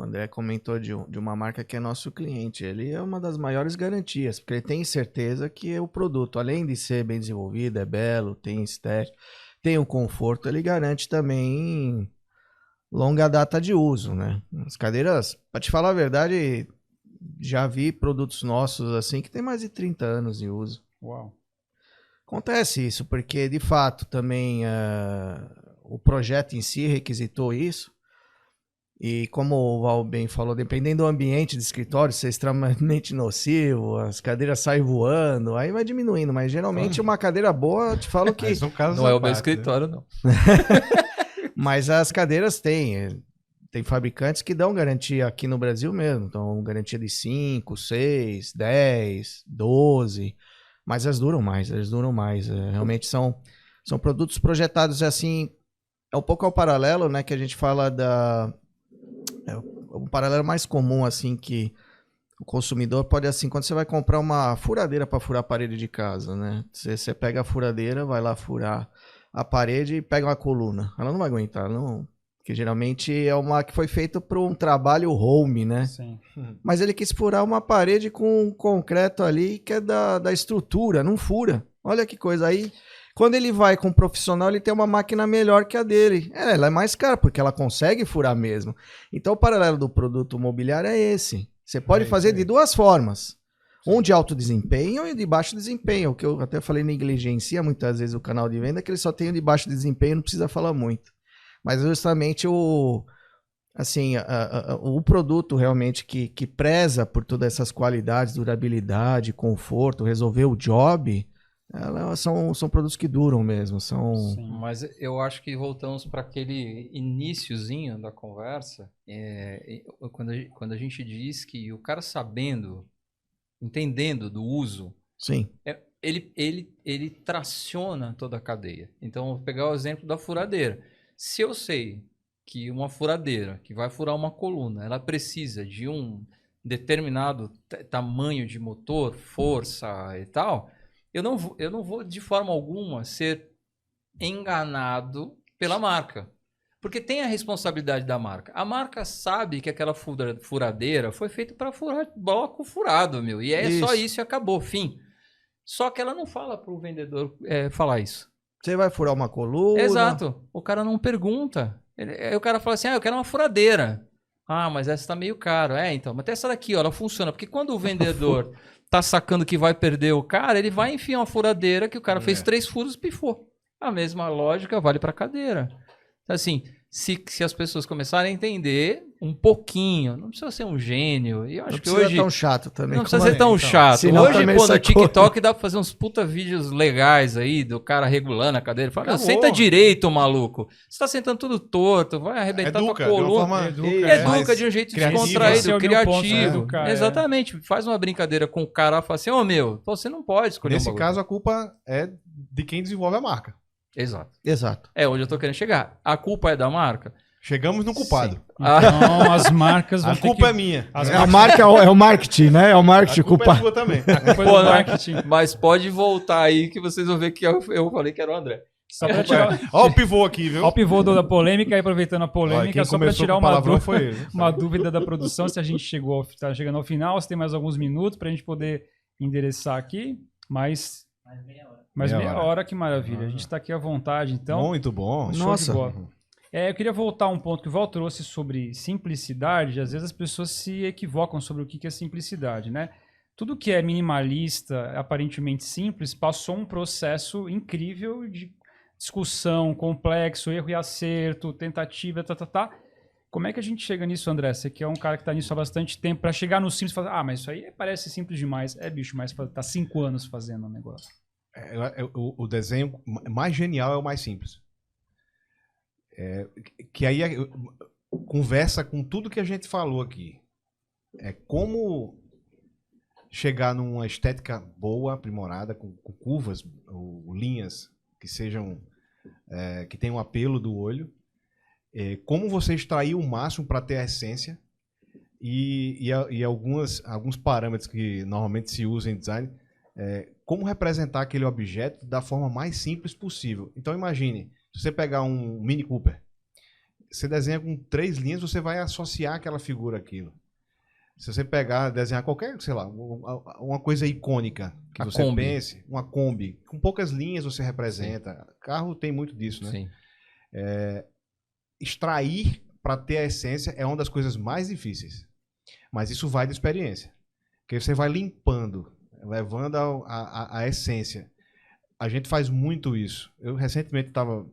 André comentou de uma marca que é nosso cliente. Ele é uma das maiores garantias, porque ele tem certeza que o produto, além de ser bem desenvolvido, é belo, tem estética, tem um conforto, ele garante também longa data de uso, né? As cadeiras, para te falar a verdade, já vi produtos nossos assim que tem mais de 30 anos de uso. Uau. Acontece isso, porque de fato também o projeto em si requisitou isso. E como o Val bem falou, dependendo do ambiente de escritório, se é extremamente nocivo, as cadeiras saem voando, aí vai diminuindo. Mas geralmente uma cadeira boa, eu te falo que... Mas são casos Não é à o meu parte, escritório, não. Mas as cadeiras têm. Tem fabricantes que dão garantia aqui no Brasil mesmo. Então, garantia de 5, 6, 10, 12. Mas elas duram mais, elas duram mais. Realmente são produtos projetados assim. É um pouco ao paralelo, né? Que a gente fala da... um paralelo mais comum, assim, que o consumidor pode, assim, quando você vai comprar uma furadeira para furar a parede de casa, né? Você pega a furadeira, vai lá furar a parede e pega uma coluna. Ela não vai aguentar, não. Porque geralmente é uma que foi feita para um trabalho home, né? Sim. Mas ele quis furar uma parede com um concreto ali que é da estrutura, não fura. Olha que coisa aí. Quando ele vai com um profissional, ele tem uma máquina melhor que a dele. Ela é mais cara, porque ela consegue furar mesmo. Então, o paralelo do produto mobiliário é esse. Você pode fazer de duas formas. Um de alto desempenho e de baixo desempenho. O que eu até falei negligencia muitas vezes o canal de venda, que ele só tem o de baixo desempenho, não precisa falar muito. Mas justamente o produto realmente que preza por todas essas qualidades, durabilidade, conforto, resolver o job... Elas são produtos que duram mesmo. Mas eu acho que voltamos para aquele iniciozinho da conversa, quando a gente diz que o cara entendendo do uso, Sim. ele traciona toda a cadeia. Então, vou pegar o exemplo da furadeira. Se eu sei que uma furadeira que vai furar uma coluna, ela precisa de um determinado tamanho de motor, força e tal... Eu não vou de forma alguma ser enganado pela marca. Porque tem a responsabilidade da marca. A marca sabe que aquela furadeira foi feita para furar bloco furado, meu. E é só isso e acabou, fim. Só que ela não fala para o vendedor falar isso. Você vai furar uma coluna. Exato. O cara não pergunta. Aí o cara fala assim, eu quero uma furadeira. Ah, mas essa tá meio caro. Então, mas até essa daqui, ó, ela funciona. Porque quando o vendedor... tá sacando que vai perder o cara, ele vai enfiar uma furadeira que o cara fez 3 furos e pifou. A mesma lógica vale para cadeira. Então, assim, se as pessoas começarem a entender um pouquinho, não precisa ser um gênio. E eu acho que hoje não precisa ser tão chato também. Não precisa ser tão chato. Senão Hoje, também pô, no sacou. TikTok dá pra fazer uns puta vídeos legais aí do cara regulando a cadeira. Fala, Acabou. senta direito, maluco. Você tá sentando tudo torto, vai arrebentar Educa, tua de uma coluna. forma Educa de um jeito criativo. descontraído, Esse é o meu ponto, né? criativo. Educar, Exatamente. Faz uma brincadeira com o cara e fala assim, meu, você não pode escolher Nesse um bagulho. caso, a culpa é de quem desenvolve a marca. Exato. É onde eu tô querendo chegar. A culpa é da marca? Chegamos no culpado. Então, as marcas vão A ter culpa que... é minha. As A marca é o marketing, né? É o A marketing culpa é culpado. sua também. Foi Pô, do né? marketing. Mas pode voltar aí que vocês vão ver que eu falei que era o André. Só pra tirar... Olha o pivô aqui, viu? Olha o pivô da polêmica, aí aproveitando a Olha, polêmica, quem só para começou tirar com uma palavrão dúvida, foi ele. uma dúvida da produção, se a gente está chegando ao final, se tem mais alguns minutos para a gente poder endereçar aqui, mais meia hora, que maravilha. A gente está aqui à vontade, então. Muito bom. Show Nossa. de bola. Eu queria voltar a um ponto que o Val trouxe sobre simplicidade. Às vezes as pessoas se equivocam sobre o que é simplicidade, né? Tudo que é minimalista, aparentemente simples, passou um processo incrível de discussão, complexo, erro e acerto, tentativa, Como é que a gente chega nisso, André? Você que é um cara que está nisso há bastante tempo, para chegar no simples e falar, mas isso aí parece simples demais. Bicho, mas tá 5 anos fazendo o negócio. O desenho mais genial é o mais simples. Que aí conversa com tudo que a gente falou aqui. É como chegar numa estética boa, aprimorada, com curvas ou linhas que sejam que tenham um apelo do olho. Como você extrair o máximo para ter a essência e alguns parâmetros que normalmente se usam em design. Como representar aquele objeto da forma mais simples possível. Então imagine, se você pegar um Mini Cooper, você desenha com 3 linhas, você vai associar aquela figura àquilo. Se você desenhar qualquer, sei lá, uma coisa icônica que você pense, uma Kombi, com poucas linhas você representa. Sim. Carro tem muito disso, né? Sim. Extrair para ter a essência é uma das coisas mais difíceis. Mas isso vai de experiência. Porque você vai limpando, levando a essência. A gente faz muito isso. Eu recentemente estava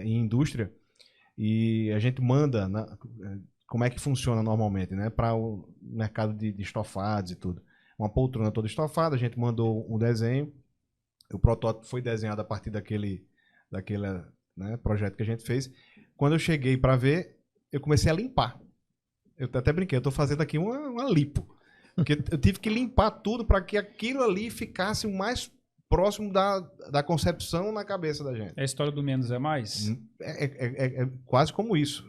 em indústria e a gente manda, como é que funciona normalmente, né? Para o mercado de estofados e tudo. Uma poltrona toda estofada, a gente mandou um desenho, o protótipo foi desenhado a partir daquele né, projeto que a gente fez. Quando eu cheguei para ver, eu comecei a limpar. Eu até brinquei, eu estou fazendo aqui uma lipo. Porque eu tive que limpar tudo para que aquilo ali ficasse o mais próximo da concepção na cabeça da gente. É a história do menos é mais? É quase como isso.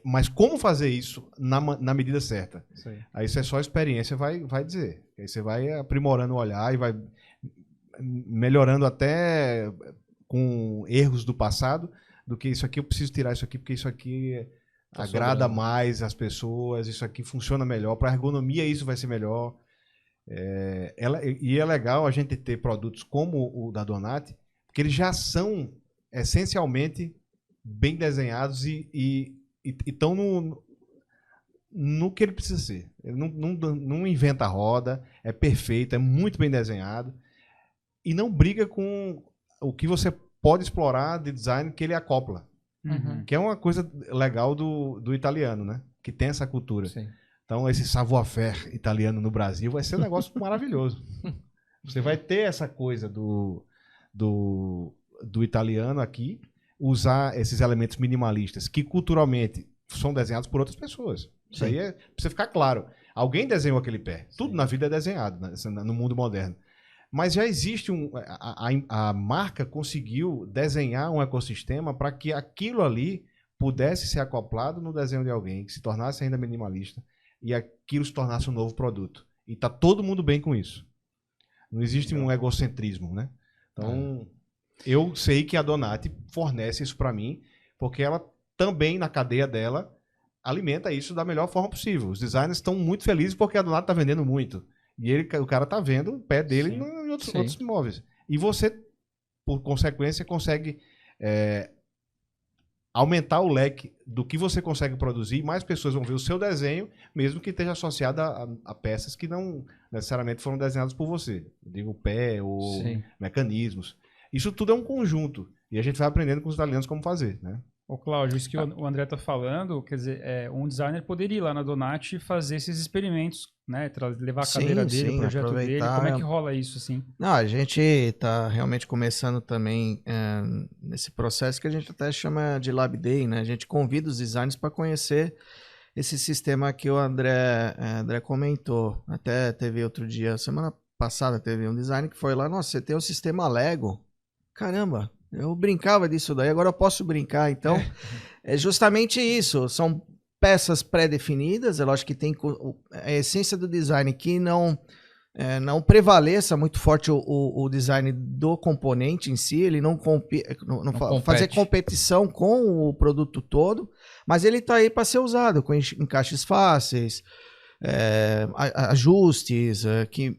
Mas como fazer isso na medida certa? Aí isso é só a experiência vai dizer. Aí você vai aprimorando o olhar e vai melhorando até com erros do passado, do que isso aqui eu preciso tirar isso aqui, porque isso aqui agrada mais as pessoas, isso aqui funciona melhor, para a ergonomia isso vai ser melhor. E é legal a gente ter produtos como o da Donati, porque eles já são essencialmente bem desenhados e estão no que ele precisa ser. Ele não inventa a roda, é perfeito, é muito bem desenhado e não briga com o que você pode explorar de design que ele acopla. Uhum. Que é uma coisa legal do italiano, né? Que tem essa cultura. Sim. Então, esse savoir-faire italiano no Brasil vai ser um negócio maravilhoso. Você vai ter essa coisa do italiano aqui, usar esses elementos minimalistas que culturalmente são desenhados por outras pessoas. Isso aí precisa ficar claro. Alguém desenhou aquele pé. Tudo na vida é desenhado, né, no mundo moderno. Mas já existe a marca conseguiu desenhar um ecossistema para que aquilo ali pudesse ser acoplado no desenho de alguém, que se tornasse ainda minimalista e aquilo se tornasse um novo produto. E tá todo mundo bem com isso. Não existe um egocentrismo, né? Então, eu sei que a Donati fornece isso para mim, porque ela também, na cadeia dela, alimenta isso da melhor forma possível. Os designers estão muito felizes porque a Donati está vendendo muito. E o cara está vendo o pé dele em outros imóveis. E você, por consequência, consegue aumentar o leque do que você consegue produzir e mais pessoas vão ver o seu desenho, mesmo que esteja associado a peças que não necessariamente foram desenhadas por você. Eu digo pé ou mecanismos. Isso tudo é um conjunto. E a gente vai aprendendo com os italianos como fazer, né? Ô, Cláudio, isso que o André está falando, quer dizer, um designer poderia ir lá na Donati e fazer esses experimentos, né? Levar a cadeira dele, o projeto dele. Como é que rola isso, assim? Não, a gente está realmente começando também nesse processo que a gente até chama de Lab Day, né? A gente convida os designers para conhecer esse sistema que o André comentou. Até teve outro dia, semana passada, teve um designer que foi lá, nossa, você tem o sistema Lego. Caramba, eu brincava disso daí, agora eu posso brincar. Então, é justamente isso. São peças pré-definidas. É lógico que tem a essência do design que não prevaleça muito forte o design do componente em si. Ele não fazer competição com o produto todo, mas ele está aí para ser usado com encaixes fáceis, ajustes, que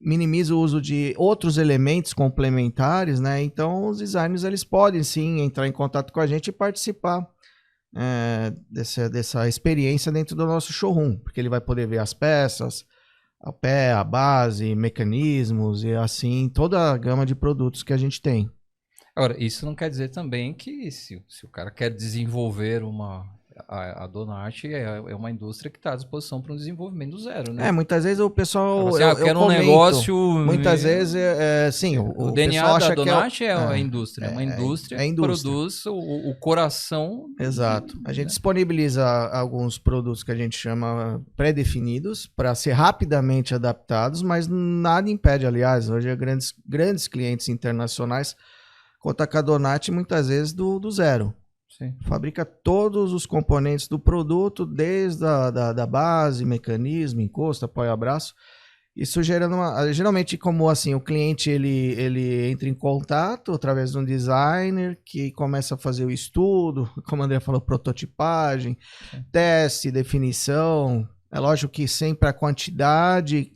minimiza o uso de outros elementos complementares, né? Então, os designers eles podem sim entrar em contato com a gente e participar dessa experiência dentro do nosso showroom, porque ele vai poder ver as peças, a pé, a base, mecanismos e assim toda a gama de produtos que a gente tem. Agora, isso não quer dizer também que se o cara quer desenvolver a Donati é uma indústria que está à disposição para um desenvolvimento do zero, né? Muitas vezes o pessoal... eu quero um negócio... Muitas vezes, sim, o DNA da Donati é a indústria. É uma indústria que produz o coração... Exato. A gente disponibiliza alguns produtos que a gente chama pré-definidos para ser rapidamente adaptados, mas nada impede, aliás, hoje grandes clientes internacionais contam com a Donati muitas vezes do zero. Sim. Fabrica todos os componentes do produto, desde da base, mecanismo, encosto, apoio-abraço. Isso geralmente, como assim, o cliente ele entra em contato através de um designer que começa a fazer o estudo, como o André falou, prototipagem, teste, definição. É lógico que sempre a quantidade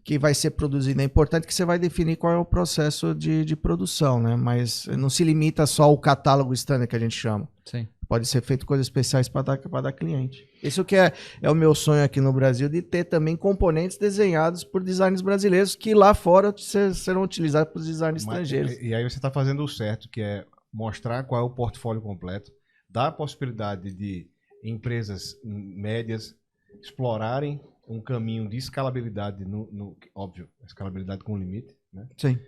que vai ser produzida é importante, que você vai definir qual é o processo de produção, né? Mas não se limita só ao catálogo standard que a gente chama. Sim. Pode ser feito coisas especiais para dar cliente. Isso que é o meu sonho aqui no Brasil, de ter também componentes desenhados por designers brasileiros que lá fora serão utilizados por designers estrangeiros. E aí você está fazendo o certo, que é mostrar qual é o portfólio completo, dar a possibilidade de empresas médias explorarem um caminho de escalabilidade, óbvio, escalabilidade com limite, né? Sim.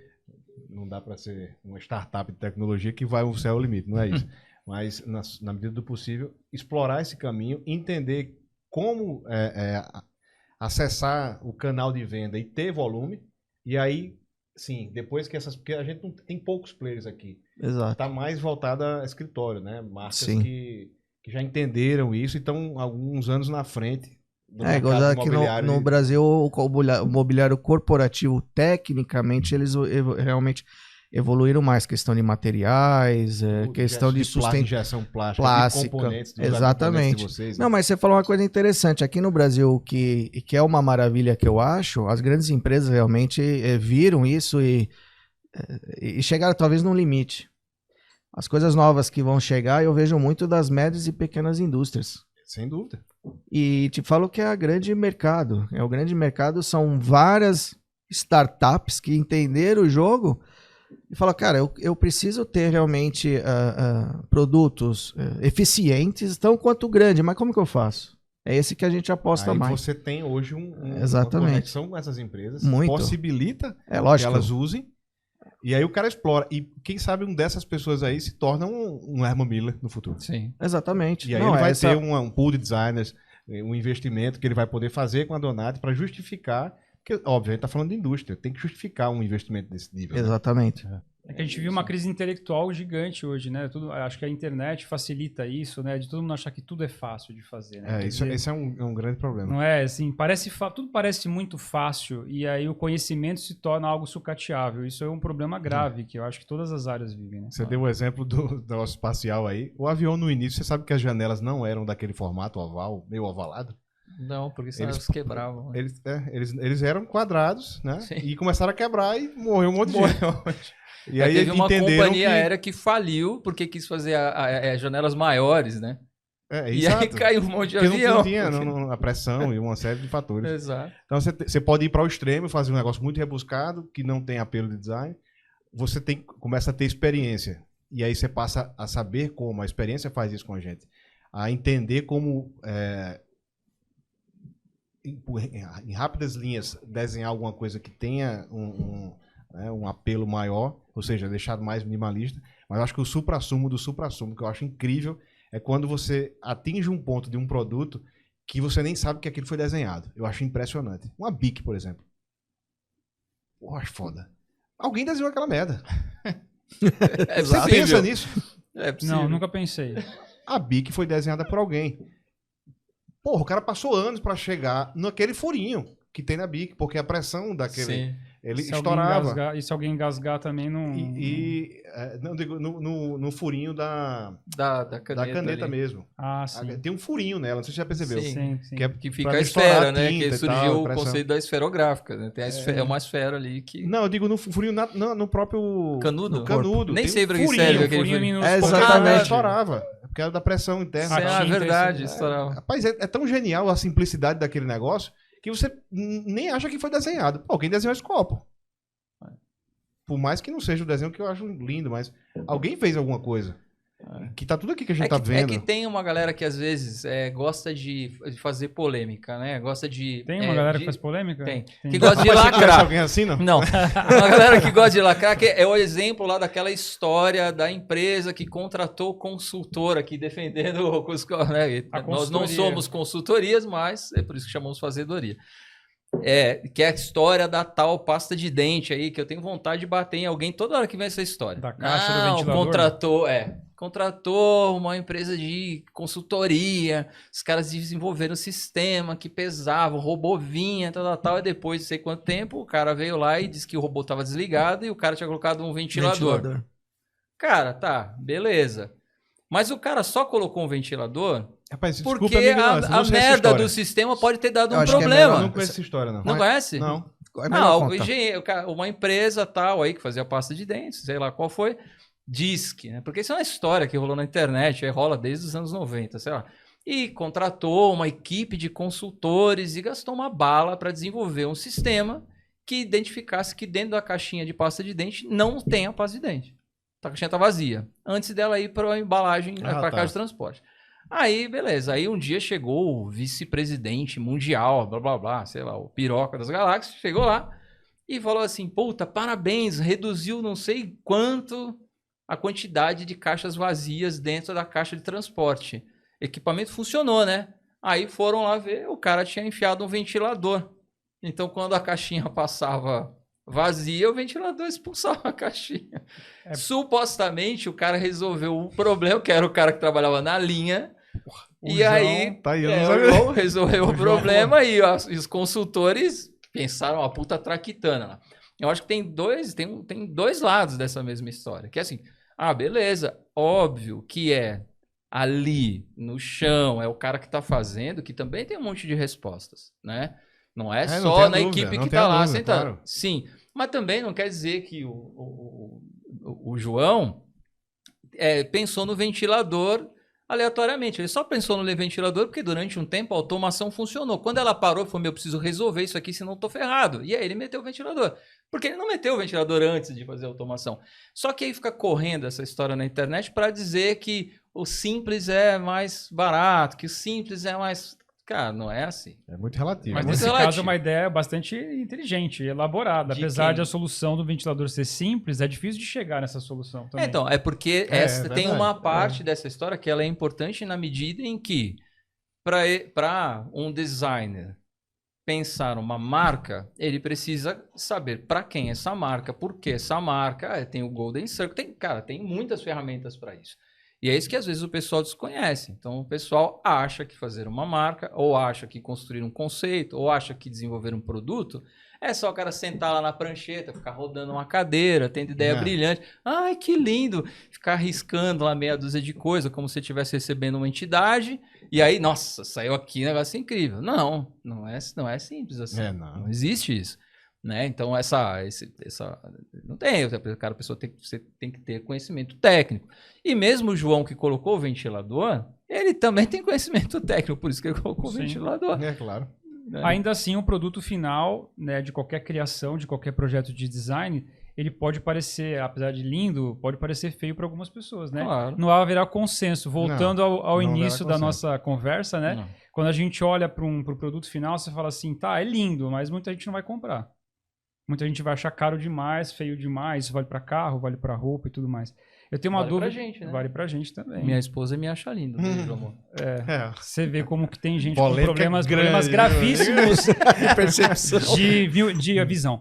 Não dá para ser uma startup de tecnologia que vai ao céu ao limite, não é isso. Mas, na medida do possível, explorar esse caminho, entender como acessar o canal de venda e ter volume, e aí, sim, depois que porque a gente não tem poucos players aqui. Exato. Está mais voltada a escritório, né? Marcas Sim. que já entenderam isso e estão alguns anos na frente do Igual mercado aqui imobiliário. no Brasil, o mobiliário corporativo, tecnicamente, eles realmente evoluíram mais. Questão de materiais, questão de sustentação. Injeção plástica, de componentes. Exatamente. De vocês, né? Não, mas você falou uma coisa interessante. Aqui no Brasil, que é uma maravilha que eu acho, as grandes empresas realmente viram isso e chegaram talvez num limite. As coisas novas que vão chegar, eu vejo muito das médias e pequenas indústrias. Sem dúvida. E te falo que é o grande mercado. O grande mercado são várias startups que entenderam o jogo e falam, cara, eu preciso ter realmente produtos eficientes, tão quanto grande, mas como que eu faço? É esse que a gente aposta Aí mais. você tem hoje Exatamente. uma conexão com essas empresas, Muito. possibilita Lógico. que elas usem, e aí o cara explora. E quem sabe dessas pessoas aí se torna um Herman Miller no futuro. Sim. Exatamente. E aí ele vai ter um pool de designers, um investimento que ele vai poder fazer com a Donati para justificar, porque, óbvio, a gente está falando de indústria, tem que justificar um investimento desse nível. Exatamente. Né? É que a gente viu uma crise intelectual gigante hoje, né? Acho que a internet facilita isso, né? De todo mundo achar que tudo é fácil de fazer, né? Esse é um grande problema. Não é assim, tudo parece muito fácil e aí o conhecimento se torna algo sucateável. Isso é um problema grave que eu acho que todas as áreas vivem, né? Você deu o exemplo do nosso espacial aí. O avião no início, você sabe que as janelas não eram daquele formato oval, meio ovalado? Não, porque senão eles quebravam. Eles eram quadrados, né? Sim. E começaram a quebrar e morreu um monte de gente. E aí teve uma entenderam companhia aérea que faliu porque quis fazer janelas maiores, né? E exato. aí caiu um monte de porque avião. Não tinha a pressão e uma série de fatores. Exato. Então você pode ir para o extremo e fazer um negócio muito rebuscado, que não tem apelo de design. Você começa a ter experiência. E aí você passa a saber como. A experiência faz isso com a gente. A entender como, em rápidas linhas, desenhar alguma coisa que tenha um apelo maior, ou seja, deixar mais minimalista. Mas eu acho que o suprassumo do suprassumo, que eu acho incrível, é quando você atinge um ponto de um produto que você nem sabe que aquilo foi desenhado. Eu acho impressionante. Uma Bic, por exemplo. Pô, acho foda. Alguém desenhou aquela merda. Você pensa nisso? É possível. Não, nunca pensei. A Bic foi desenhada por alguém. Porra, o cara passou anos para chegar naquele furinho que tem na Bic, porque a pressão daquele... Sim. Ele se estourava. E se alguém engasgar também não... Não digo, no furinho da caneta ali. mesmo. Ah, sim. Tem um furinho nela, não sei se você já percebeu. Sim. Que fica pra a esfera, né? tinta Que e surgiu tal, o conceito da esferográfica. Né? Tem é uma esfera ali que... Não, eu digo no furinho no próprio... Canudo? No canudo. Nem tem sei pra que furinho, serve aquele furinho furinho. Exatamente. Estourava. Porque era da pressão interna. É verdade, estourava. Rapaz, é tão genial a simplicidade daquele negócio que você nem acha que foi desenhado. Pô, quem desenhou esse copo? Por mais que não seja o desenho que eu acho lindo, mas alguém fez alguma coisa. Que tá tudo aqui que a gente tá vendo. É que tem uma galera que às vezes gosta de fazer polêmica, né? Gosta de... Tem uma galera que faz polêmica? Tem. Tem. Que gosta de Mas você conhece lacrar. alguém assim, não? Não. Uma galera que gosta de lacrar, que é o exemplo lá daquela história da empresa que contratou consultora aqui defendendo... Né? Nós não somos consultorias, mas é por isso que chamamos fazedoria. Que é a história da tal pasta de dente aí, que eu tenho vontade de bater em alguém toda hora que vem essa história. Da caixa do ventilador? Contratou uma empresa de consultoria, os caras desenvolveram um sistema que pesava, o robô vinha, tal, e depois de sei quanto tempo, o cara veio lá e disse que o robô estava desligado e o cara tinha colocado um ventilador. Cara, tá, beleza. Mas o cara só colocou um ventilador... Rapaz, porque a merda do sistema pode ter dado um problema. Eu não conheço essa história, não. Não conhece? Não. Uma empresa tal aí que fazia pasta de dentes, sei lá qual foi, diz que, né? Porque isso é uma história que rolou na internet, aí rola desde os anos 90, sei lá. E contratou uma equipe de consultores e gastou uma bala para desenvolver um sistema que identificasse que dentro da caixinha de pasta de dente não tem a pasta de dente. A caixinha tá vazia. Antes dela ir para a embalagem, para a caixa de transporte. Aí, beleza. Aí um dia chegou o vice-presidente mundial, blá, blá, blá, sei lá, o piroca das galáxias, chegou lá e falou assim, puta, parabéns, reduziu não sei quanto a quantidade de caixas vazias dentro da caixa de transporte. Equipamento funcionou, né? Aí foram lá ver, o cara tinha enfiado um ventilador. Então, quando a caixinha passava vazia, o ventilador expulsava a caixinha. Supostamente, o cara resolveu o problema, que era o cara que trabalhava na linha. O E João aí, tá aí, eu não o sabia. João resolveu o João problema e os consultores pensaram a puta traquitana lá. Eu acho que tem dois lados dessa mesma história. Que é assim, beleza, óbvio que é ali no chão, é o cara que tá fazendo, que também tem um monte de respostas, né? Não é não só tenha na dúvida, equipe não que tenha tá lá dúvida, sentado. claro. Sim, mas também não quer dizer que o João pensou no ventilador aleatoriamente. Ele só pensou no ventilador porque durante um tempo a automação funcionou. Quando ela parou, ele falou, eu preciso resolver isso aqui, senão eu tô ferrado. E aí ele meteu o ventilador. Porque ele não meteu o ventilador antes de fazer a automação. Só que aí fica correndo essa história na internet para dizer que o simples é mais barato, que o simples é mais... Cara, não é assim. É muito relativo. Mas muito nesse relativo. caso é uma ideia bastante inteligente, elaborada. De Apesar quem? de a solução do ventilador ser simples, é difícil de chegar nessa solução também. Então, é porque É, tem verdade, uma parte dessa história que ela é importante na medida em que, para um designer pensar uma marca, ele precisa saber para quem é essa marca, por que essa marca, tem o Golden Circle, tem muitas ferramentas para isso. E é isso que às vezes o pessoal desconhece. Então o pessoal acha que fazer uma marca, ou acha que construir um conceito, ou acha que desenvolver um produto, é só o cara sentar lá na prancheta, ficar rodando uma cadeira, tendo ideia brilhante. Ai, que lindo! Ficar riscando lá meia dúzia de coisa, como se estivesse recebendo uma entidade. E aí, nossa, saiu aqui um negócio incrível. Não é simples assim. Não existe isso. Né? Então, não tem. Cara, a pessoa você tem que ter conhecimento técnico. E mesmo o João que colocou o ventilador, ele também tem conhecimento técnico, por isso que ele colocou o ventilador. É claro. Né? Ainda assim, o produto final, né, de qualquer criação, de qualquer projeto de design, ele pode parecer, apesar de lindo, pode parecer feio para algumas pessoas, né? Claro. Não haverá consenso. Voltando ao não início haverá da consenso. nossa conversa, né? Não. Quando a gente olha para o produto final, você fala assim, tá, é lindo, mas muita gente não vai comprar. Muita gente vai achar caro demais, feio demais, isso vale para carro, vale para roupa e tudo mais. Eu tenho uma Vale dúvida. pra gente, né? Vale pra gente também. Minha esposa me acha lindo, beijo, amor. Você vê como que tem gente Polêmica com problemas grande, gravíssimos De percepção. de visão.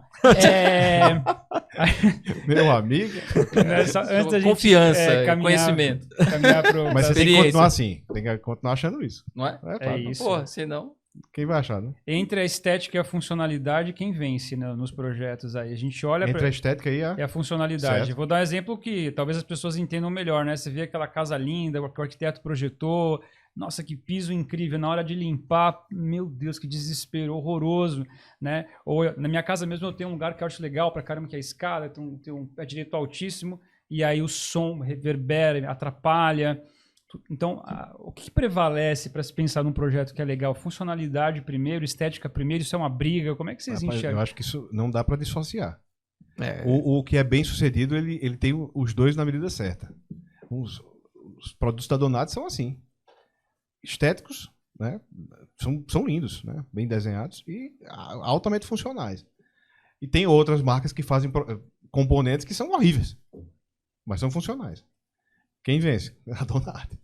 Meu amigo. Antes da gente Confiança, caminhar, conhecimento. Caminhar pro, Mas você tem que Experiência. continuar assim. Tem que continuar achando isso. Não é? É, claro. isso. Porra, senão... Quem vai achar, né? Entre a estética e a funcionalidade, quem vence, né, nos projetos aí? A gente olha Entre para a estética e a funcionalidade. Certo. Vou dar um exemplo que talvez as pessoas entendam melhor, né? Você vê aquela casa linda, que o arquiteto projetou, nossa, que piso incrível, na hora de limpar, meu Deus, que desespero, horroroso, né? Ou na minha casa mesmo eu tenho um lugar que eu acho legal pra caramba, que é a escada, tem um pé direito altíssimo, e aí o som reverbera, atrapalha. Então, o que prevalece para se pensar num projeto que é legal? Funcionalidade primeiro, estética primeiro, isso é uma briga? Como é que vocês Rapaz, enxergam? eu acho que isso não dá para dissociar. É. O que é bem sucedido, ele tem os dois na medida certa. Os produtos da Donati são assim. Estéticos, né? São lindos, né? Bem desenhados e altamente funcionais. E tem outras marcas que fazem componentes que são horríveis, mas são funcionais. Quem vence? A Donati.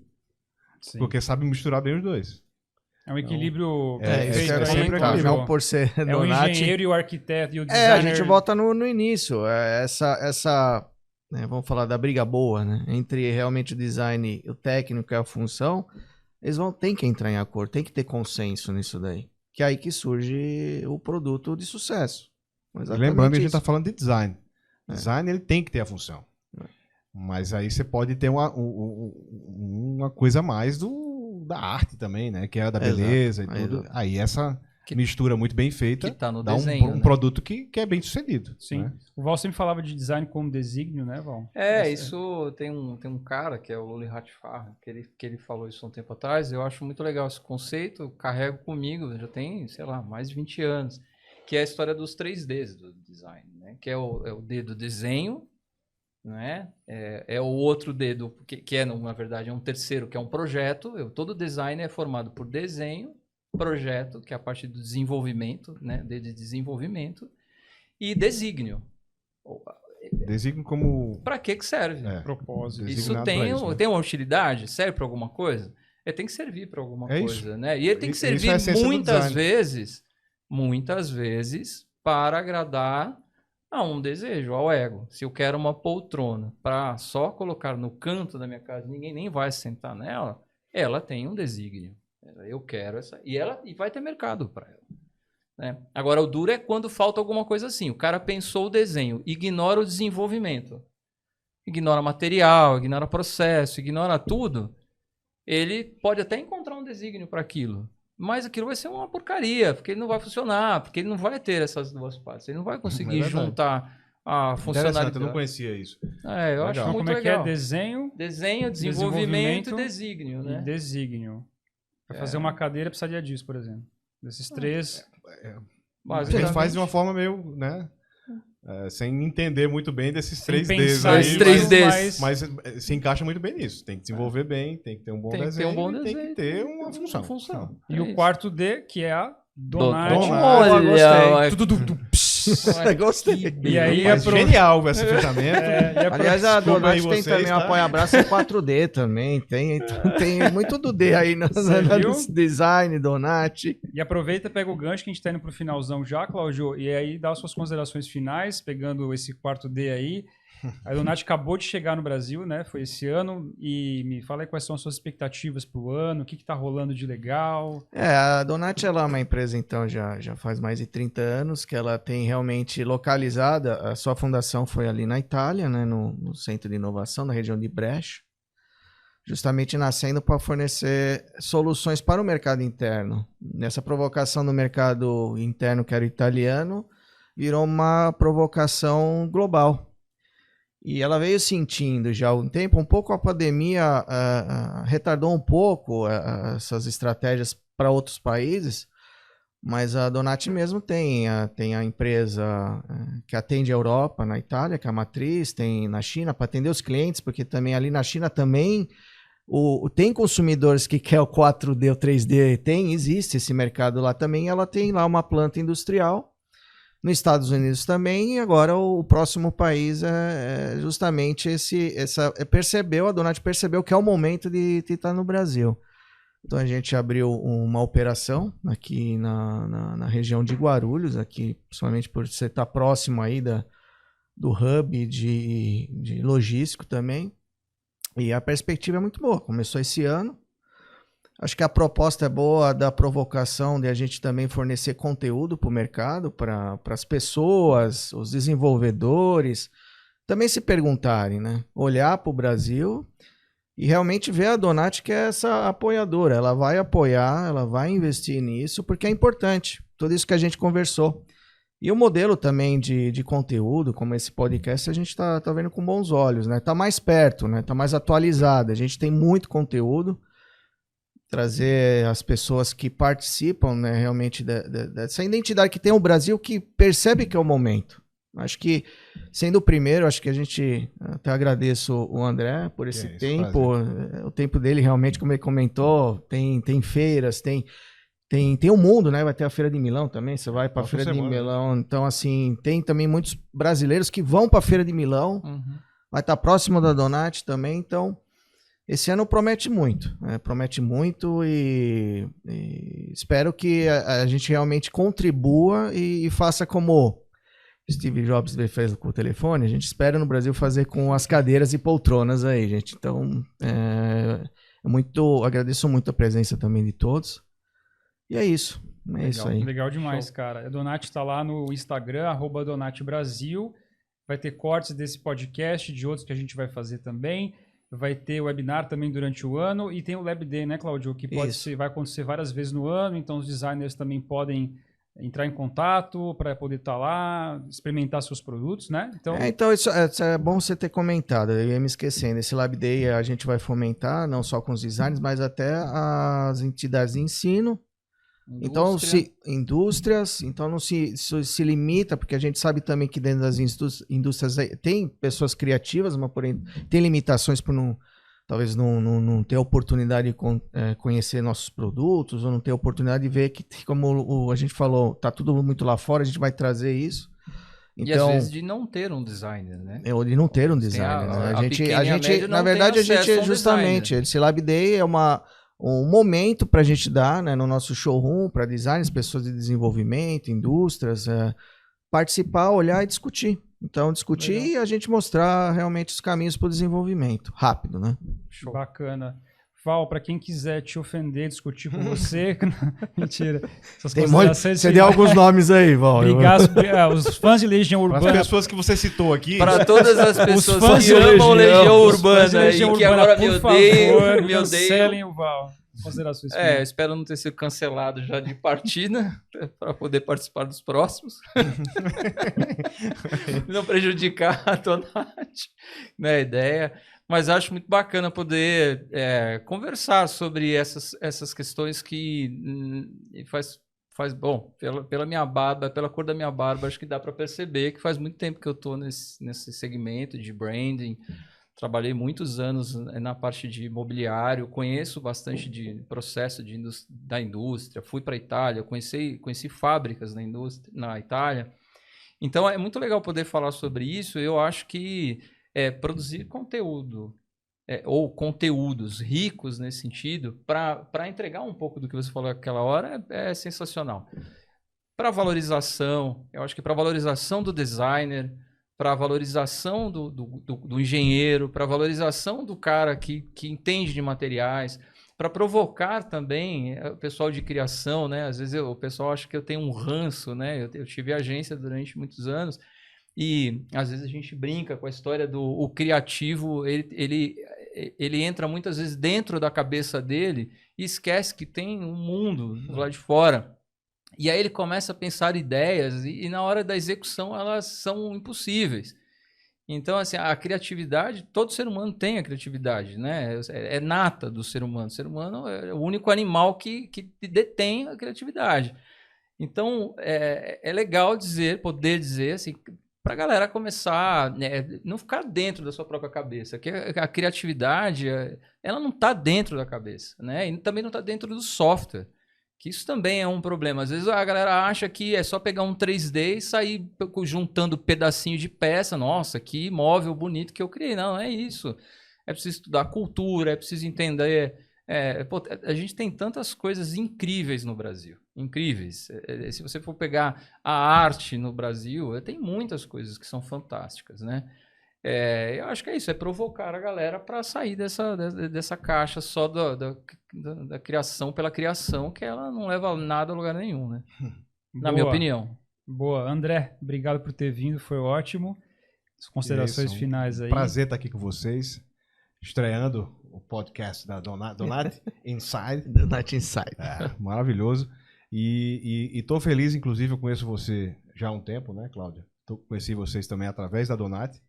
Sim. Porque sabe misturar bem os dois. É um equilíbrio É, isso perfeito é aí, sempre Cláudio. equilíbrio. Não por ser É o Donati. engenheiro e o arquiteto e o A designer. gente volta no início. Essa né, vamos falar da briga boa, né? Entre realmente o design, o técnico e a função, eles tem que entrar em acordo, tem que ter consenso nisso daí. Que é aí que surge o produto de sucesso. Exatamente Lembrando que a gente isso. está falando de design. Design ele tem que ter a função. Mas aí você pode ter uma coisa a mais da arte também, né? Que é a da beleza e tudo. Exato. Aí essa mistura muito bem feita Que tá no dá desenho, um né? produto que é bem sucedido. Sim. Né? O Val sempre falava de design como desígnio, né, Val? Isso tem um cara que é o Luli Hatfar, que ele falou isso há um tempo atrás. Eu acho muito legal esse conceito, eu carrego comigo, já tem, sei lá, mais de 20 anos, que é a história dos 3Ds do design, né? Que é o D do desenho, né? É o outro dedo, que é, na verdade, é um terceiro, que é um projeto. Todo design é formado por desenho, projeto, que é a parte do desenvolvimento, né? De desenvolvimento, e desígnio. Designo como... Para que serve? Propósito. Isso designado tem, pra isso, né? tem uma utilidade? Serve para alguma coisa? Ele tem que servir para alguma É coisa, isso. né? E ele tem que Isso é a servir essência do muitas vezes, para agradar a um desejo, ao ego. Se eu quero uma poltrona para só colocar no canto da minha casa, ninguém nem vai sentar nela, ela tem um desígnio. Eu quero essa. E vai ter mercado para ela. Né? Agora, o duro é quando falta alguma coisa assim. O cara pensou o desenho, ignora o desenvolvimento. Ignora material, ignora processo, ignora tudo. Ele pode até encontrar um desígnio para aquilo. Mas aquilo vai ser uma porcaria, porque ele não vai funcionar, porque ele não vai ter essas duas partes. Ele não vai conseguir juntar a funcionalidade. Eu não conhecia isso. Eu acho Então, muito como é legal. que é? Desenho, Desenvolvimento e desígnio, e né? desígnio. Para fazer uma cadeira precisaria disso, por exemplo. Desses três. A gente faz de uma forma meio, né? Sem entender muito bem desses Sem 3Ds pensar aí. Esses 3Ds. Mas se encaixa muito bem nisso. Tem que desenvolver bem, tem que ter um bom Tem que ter desenho, um bom e tem desenho, que ter uma função. E o quarto D, que é a Donati. Donati. Olha, Gostei. E aí, Mas genial esse fechamento. Aliás, a Desculpa aí Donati tem vocês, também tá? um apoia-braço em 4D também. Tem muito do D aí no viu? design, Donati. E aproveita, pega o gancho que a gente tá indo pro finalzão já, Cláudio, e aí dá as suas considerações finais, pegando esse quarto D aí. A Donati acabou de chegar no Brasil, né? Foi esse ano. E me fala aí quais são as suas expectativas pro ano, o que tá rolando de legal. A Donati ela é uma empresa, então, já faz mais de 30 anos, que ela tem realmente localizada, a sua fundação foi ali na Itália, né, no Centro de Inovação, na região de Brecha, justamente nascendo para fornecer soluções para o mercado interno. Nessa provocação no mercado interno, que era o italiano, virou uma provocação global. E ela veio sentindo já há um tempo, um pouco a pandemia retardou um pouco essas estratégias para outros países, mas a Donati mesmo tem a empresa que atende a Europa, na Itália, que é a matriz, tem na China para atender os clientes, porque também ali na China também tem consumidores que querem o 4D, o 3D, existe esse mercado lá também, ela tem lá uma planta industrial. Nos Estados Unidos também, e agora o próximo país é justamente a Donati percebeu que é o momento de estar no Brasil. Então a gente abriu uma operação aqui na região de Guarulhos, aqui, principalmente por você estar próximo aí do hub de logístico também. E a perspectiva é muito boa, começou esse ano. Acho que a proposta é boa da provocação de a gente também fornecer conteúdo para o mercado, para as pessoas, os desenvolvedores, também se perguntarem, né? Olhar para o Brasil e realmente ver a Donati que é essa apoiadora. Ela vai apoiar, ela vai investir nisso, porque é importante. Tudo isso que a gente conversou. E o modelo também de conteúdo, como esse podcast, a gente está vendo com bons olhos, né? Está mais perto, né? Está mais atualizado. A gente tem muito conteúdo. Trazer as pessoas que participam, né, realmente dessa identidade que tem o Brasil, que percebe que é o momento. Acho que, sendo o primeiro, acho que a gente, até agradeço o André por esse tempo, o tempo dele realmente, como ele comentou, tem feiras, tem o mundo, né, vai ter a Feira de Milão também, você vai para a Feira de Milão, então assim, tem também muitos brasileiros que vão para a Feira de Milão, vai estar próximo da Donati também, então esse ano promete muito, né? Promete muito e espero que a gente realmente contribua e faça como Steve Jobs fez com o telefone. A gente espera no Brasil fazer com as cadeiras e poltronas aí, gente. Então, agradeço muito a presença também de todos. E é isso. Isso aí. Legal demais, cara. A Donati está lá no Instagram, @DonatiBrasil. Vai ter cortes desse podcast, de outros que a gente vai fazer também. Vai ter webinar também durante o ano e tem o Lab Day, né, Cláudio? Que vai acontecer várias vezes no ano, então os designers também podem entrar em contato para poder estar lá, experimentar seus produtos, né? Então isso é bom você ter comentado, eu ia me esquecendo. Esse Lab Day a gente vai fomentar, não só com os designers, mas até as entidades de ensino, Então, indústrias, então não se limita, porque a gente sabe também que dentro das indústrias tem pessoas criativas, mas porém tem limitações por talvez não ter oportunidade de conhecer nossos produtos, ou não ter oportunidade de ver que, como a gente falou, tá tudo muito lá fora, a gente vai trazer isso. Então, e às vezes de não ter um designer, né? Ou de não ter um designer. A gente, na verdade, a gente justamente, esse Lab Day é um momento para a gente dar, né, no nosso showroom, para designers, pessoas de desenvolvimento, indústrias, participar, olhar e discutir. Então, discutir e a gente mostrar realmente os caminhos para o desenvolvimento. Rápido, né? Show. Bacana. Val, para quem quiser te ofender, discutir com você... Mentira. Você deu alguns nomes aí, Val. Os fãs de Legião Urbana... Para as pessoas que você citou aqui... Para todas as pessoas que amam Legião Urbana e que agora me odeiam, cancelem o Val. Considerações finais. Espero não ter sido cancelado já de partida para poder participar dos próximos. Não prejudicar a Donati, né, a ideia. Mas acho muito bacana poder conversar sobre essas questões que faz bom, pela minha barba, pela cor da minha barba, acho que dá para perceber que faz muito tempo que eu estou nesse segmento de branding. Trabalhei muitos anos na parte de imobiliário, conheço bastante de processo da indústria, fui para a Itália, conheci fábricas na Itália. Então é muito legal poder falar sobre isso. Eu acho que produzir conteúdo, ou conteúdos ricos nesse sentido, para entregar um pouco do que você falou naquela hora, é sensacional. Para valorização, eu acho que para valorização do designer, para a valorização do engenheiro, para a valorização do cara que entende de materiais, para provocar também o pessoal de criação, né? Às vezes o pessoal acha que eu tenho um ranço, né? Eu tive agência durante muitos anos e às vezes a gente brinca com a história do criativo, ele entra muitas vezes dentro da cabeça dele e esquece que tem um mundo lá de fora. E aí ele começa a pensar ideias e na hora da execução elas são impossíveis. Então, assim, a criatividade, todo ser humano tem a criatividade, né? É nata do ser humano. O ser humano é o único animal que detém a criatividade. Então, é legal poder dizer, assim, para a galera começar, né, não ficar dentro da sua própria cabeça. Que a criatividade, ela não está dentro da cabeça, né? E também não está dentro do software. Que isso também é um problema. Às vezes a galera acha que é só pegar um 3D e sair juntando pedacinho de peça. Nossa, que móvel bonito que eu criei. Não, é isso. É preciso estudar cultura, é preciso entender... a gente tem tantas coisas incríveis no Brasil. Incríveis. Se você for pegar a arte no Brasil, tem muitas coisas que são fantásticas, né? Eu acho que é isso, é provocar a galera para sair dessa caixa só da criação pela criação, que ela não leva nada a lugar nenhum, né? Na minha opinião. Boa. André, obrigado por ter vindo, foi ótimo. As considerações finais aí. Prazer estar aqui com vocês, estreando o podcast da Donati Inside. Donati Inside. Maravilhoso. E tô feliz, inclusive, eu conheço você já há um tempo, né, Cláudia? Conheci vocês também através da Donati.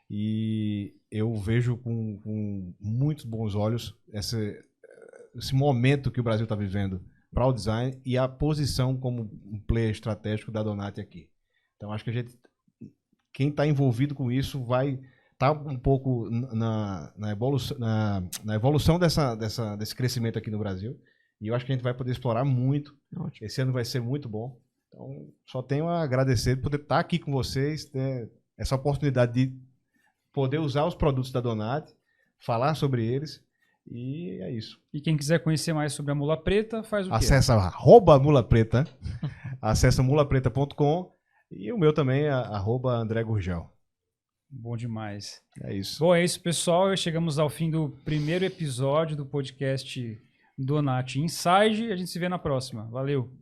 E eu vejo com muitos bons olhos esse momento que o Brasil está vivendo para o design e a posição como um player estratégico da Donati aqui. Então, acho que quem está envolvido com isso vai estar um pouco na evolução desse crescimento aqui no Brasil. E eu acho que a gente vai poder explorar muito. Ótimo. Esse ano vai ser muito bom. Então, só tenho a agradecer por poder estar aqui com vocês, ter essa oportunidade de poder usar os produtos da Donati, falar sobre eles, e é isso. E quem quiser conhecer mais sobre a Mula Preta, faz o quê? Acessa @mulapreta, acessa mulapreta.com, e o meu também é @AndréGurgel. Bom demais. É isso. Bom, é isso, pessoal. Chegamos ao fim do primeiro episódio do podcast Donati Inside. A gente se vê na próxima. Valeu!